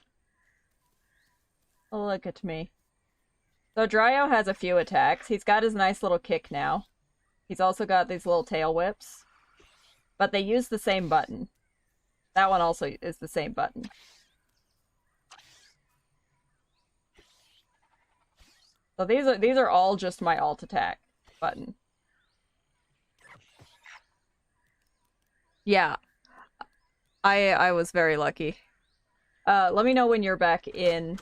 Look at me. So Dryo has a few attacks. He's got his nice little kick now. He's also got these little tail whips. But they use the same button. That one also is the same button. So these are all just my alt attack button. Yeah. I was very lucky. Let me know when you're back in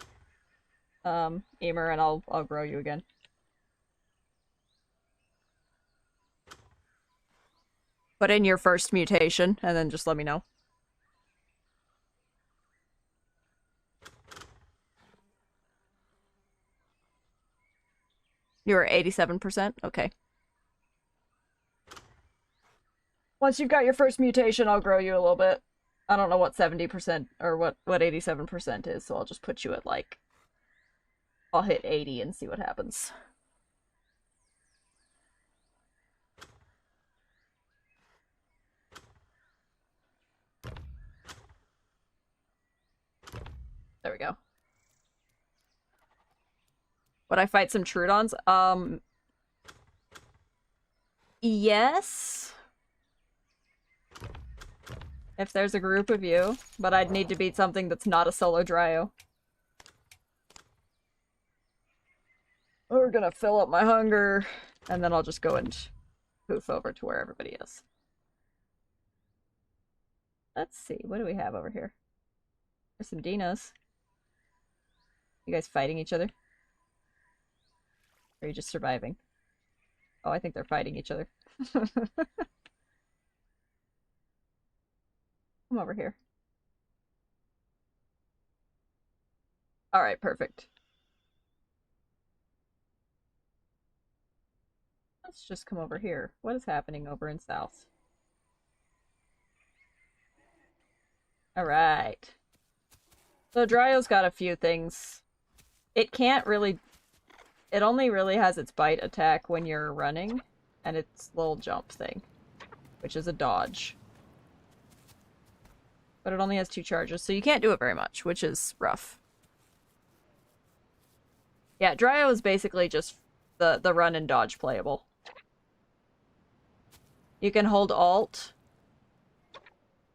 Emer, and I'll grow you again. Put in your first mutation, and then just let me know. You were 87%? Okay. Once you've got your first mutation, I'll grow you a little bit. I don't know what 70% or what 87% is, so I'll just put you at like... I'll hit 80 and see what happens. There we go. Would I fight some Trudons? Yes. If there's a group of you, but I'd need to beat something that's not a solo Dryo. We're gonna fill up my hunger, and then I'll just go and poof over to where everybody is. Let's see, what do we have over here? There's some Dinos. You guys fighting each other? Or are you just surviving? Oh, I think they're fighting each other. Come over here. Alright, perfect. Let's just come over here. What is happening over in South? Alright. So Dryo's got a few things. It can't really... It only really has its bite attack when you're running, and its little jump thing, which is a dodge. But it only has 2 charges, so you can't do it very much, which is rough. Yeah, Dryo is basically just the run and dodge playable. You can hold Alt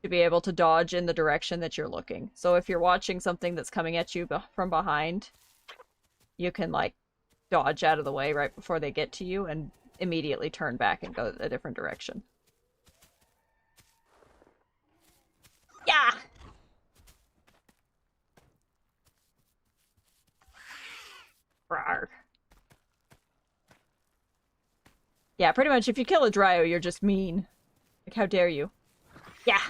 to be able to dodge in the direction that you're looking. So if you're watching something that's coming at you from behind, you can, like, dodge out of the way right before they get to you and immediately turn back and go a different direction. Yeah! Rawr. Yeah, pretty much if you kill a Dryo, you're just mean. Like, how dare you? Yeah!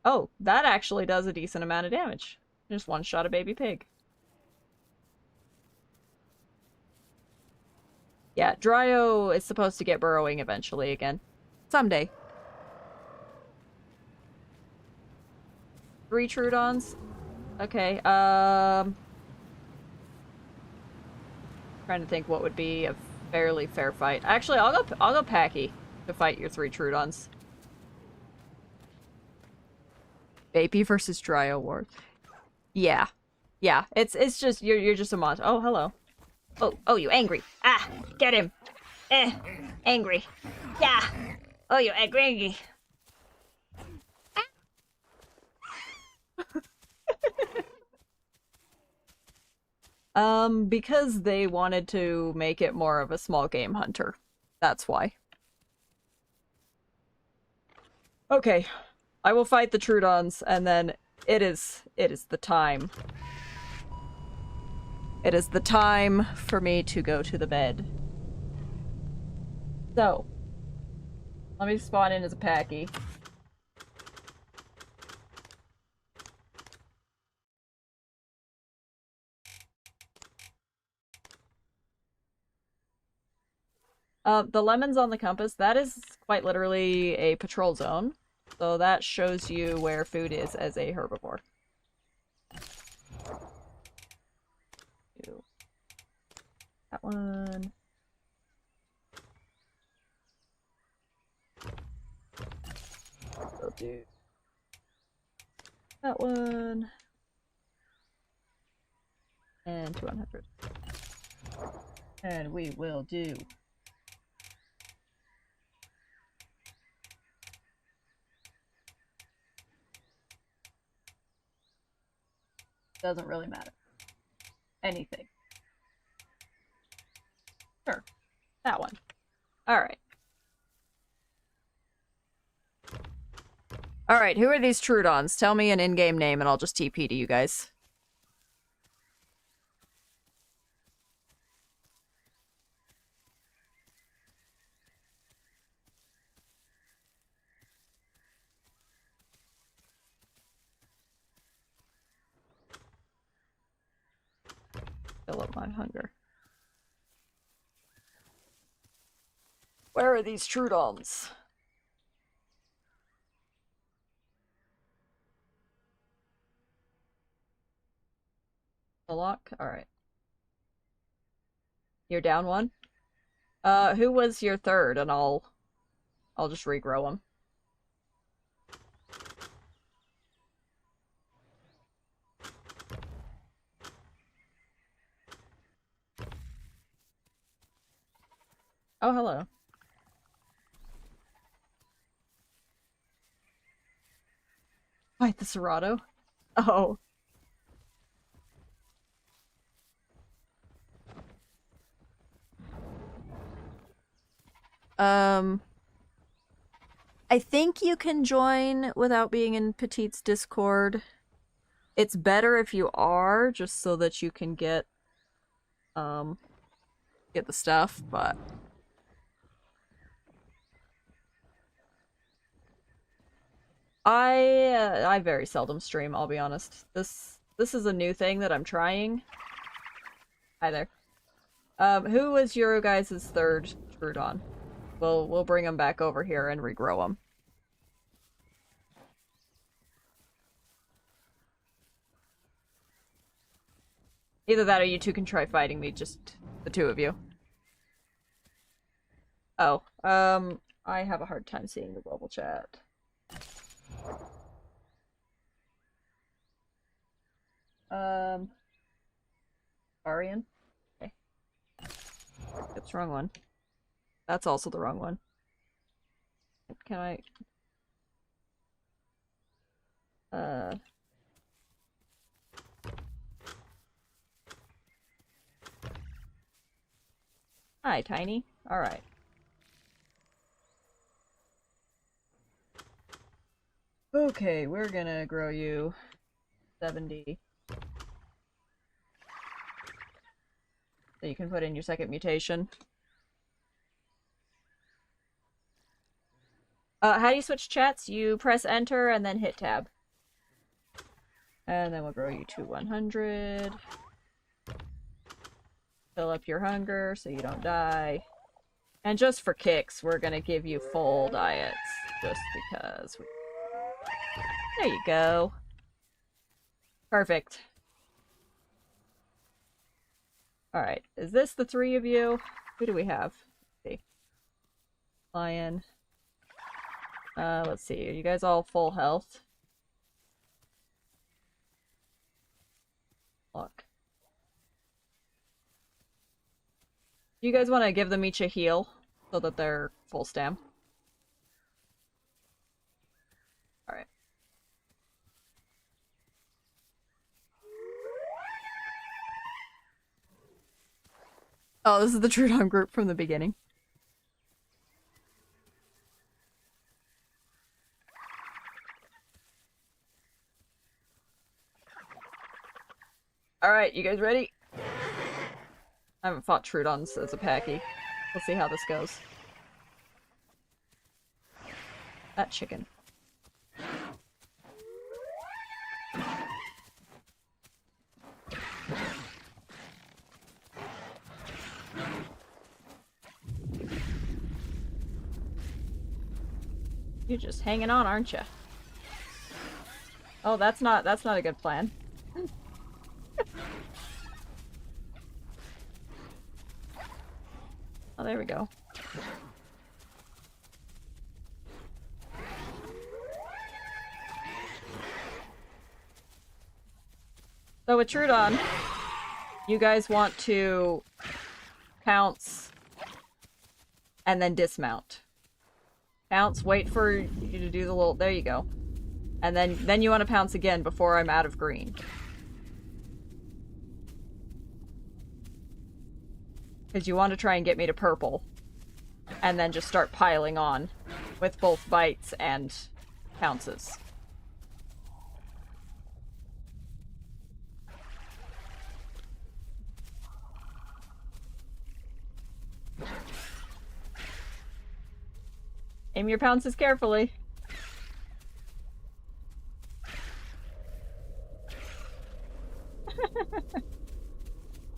Oh, that actually does a decent amount of damage. Just one-shot a baby pig. Yeah, Dryo is supposed to get burrowing eventually again. Someday. 3 Trudons? Okay, trying to think what would be a fairly fair fight. Actually, I'll go Packy to fight your 3 Trudons. Baby versus Dryo War. Yeah. Yeah, it's just you're just a monster. Oh, hello. Oh, you angry. Ah, get him. Angry. Yeah. Oh, you angry. Because they wanted to make it more of a small game hunter. That's why. Okay. I will fight the Trudons, and then it is the time. It is the time for me to go to the bed. So, let me spawn in as a Packy. The lemons on the compass, that is quite literally a patrol zone. So that shows you where food is as a herbivore. That one. We'll do that one. And 200. And we will do doesn't really matter. Anything. Sure. That one. Alright. Alright, who are these Trudons? Tell me an in-game name and I'll just TP to you guys. Fill up my hunger. Where are these Trudons? The lock? Alright. You're down one? Who was your third? And I'll just regrow them. Oh, hello. Fight the Serato? Oh. I think you can join without being in Petite's Discord. It's better if you are, just so that you can get the stuff, but I very seldom stream, I'll be honest. This is a new thing that I'm trying. Hi there. Who was your guys' third Trudon? We'll bring them back over here and regrow them. Either that or you two can try fighting me, just the two of you. Oh, I have a hard time seeing the global chat. Arian? Okay. That's the wrong one. That's also the wrong one. Can I... Hi, Tiny. Alright. Okay, we're gonna grow you 70. So you can put in your second mutation. How do you switch chats? You press enter and then hit tab. And then we'll grow you to 100. Fill up your hunger so you don't die. And just for kicks, we're gonna give you full diets. Just because we... There you go. Perfect. Alright, is this the three of you? Who do we have? Let's see. Lion. Let's see. Are you guys all full health? Look. You guys want to give them each a heal so that they're full stam? Alright. Oh, this is the Trudon group from the beginning. Alright, you guys ready? I haven't fought Trudons as a packy. We'll see how this goes. That chicken. You're just hanging on, aren't you? Oh, that's not a good plan. Oh, there we go. So with Trudon, you guys want to pounce and then dismount. Pounce, wait for you to do the little... There you go. And then you want to pounce again before I'm out of green. Because you want to try and get me to purple. And then just start piling on with both bites and pounces. Aim your pounces carefully.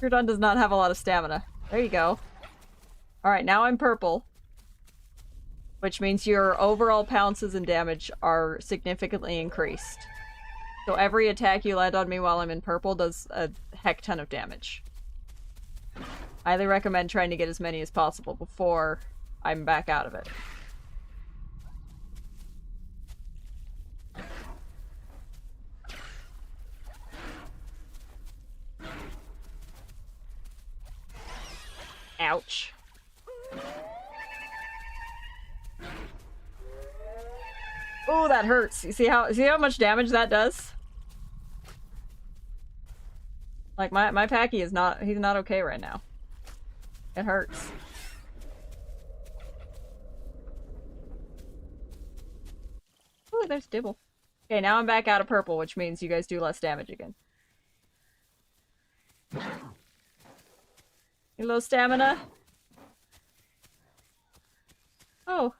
Trudon does not have a lot of stamina. There you go. Alright, now I'm purple. Which means your overall pounces and damage are significantly increased. So every attack you land on me while I'm in purple does a heck ton of damage. Highly recommend trying to get as many as possible before I'm back out of it. Ouch. Oh, that hurts. You see how much damage that does? Like my Packy is not, he's not okay right now. It hurts. Oh, there's Dibble. Okay, now I'm back out of purple, which means you guys do less damage again. You low stamina? Oh.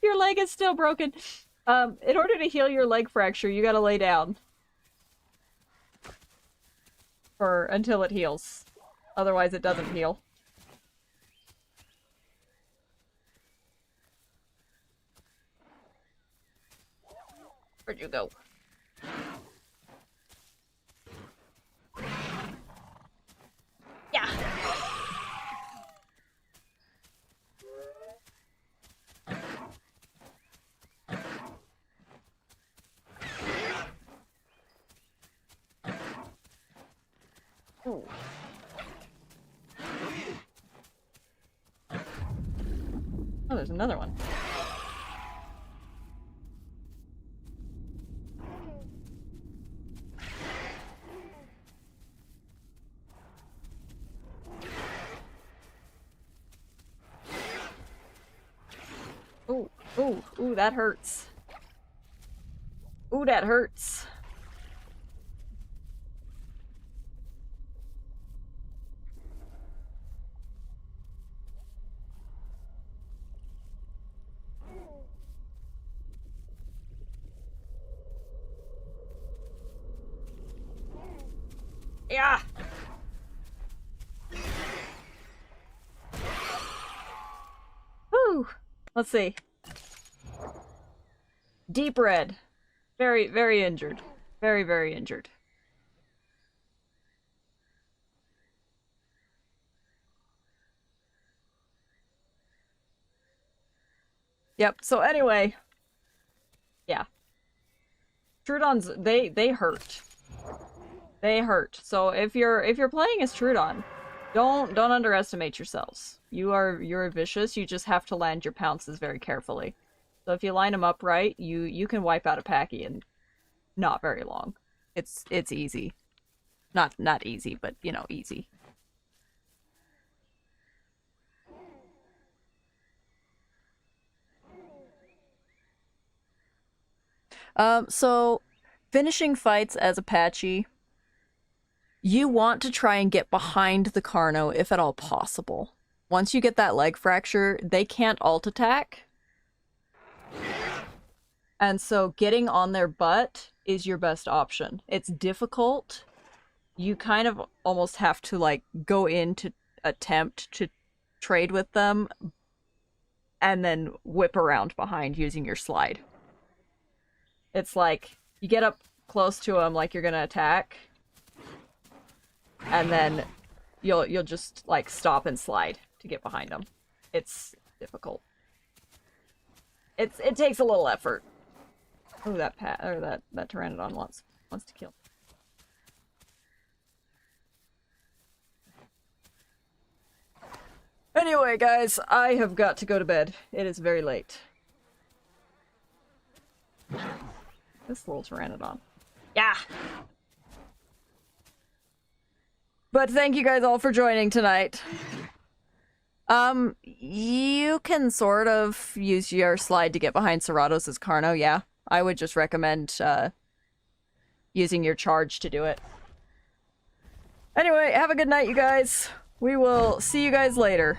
Your leg is still broken. In order to heal your leg fracture, you gotta lay down. Until it heals. Otherwise it doesn't heal. Where'd you go? Yeah! Ooh. Oh, there's another one. Ooh, ooh, ooh, that hurts. Ooh, that hurts. Yeah! Whew! Let's see. Deep red. Very, very injured. Very, very injured. Yep, so anyway. Yeah. Trudons, they hurt. They hurt. So if you're playing as Trudon, don't underestimate yourselves. You're vicious, you just have to land your pounces very carefully. So if you line them up right, you can wipe out a Packy in not very long. It's easy. Not easy, but you know, easy. So finishing fights as Apache, you want to try and get behind the Carno if at all possible. Once you get that leg fracture, they can't alt attack. And so getting on their butt is your best option. It's difficult. You kind of almost have to like go in to attempt to trade with them and then whip around behind using your slide. It's like you get up close to them like you're gonna attack, and then you'll just like stop and slide to get behind them. It's difficult. It takes a little effort. Oh, that pteranodon wants to kill. Anyway, guys, I have got to go to bed. It is very late. This little pteranodon. Yeah! But thank you guys all for joining tonight. You can sort of use your slide to get behind Ceratos' Carno, yeah. I would just recommend, using your charge to do it. Anyway, have a good night, you guys. We will see you guys later.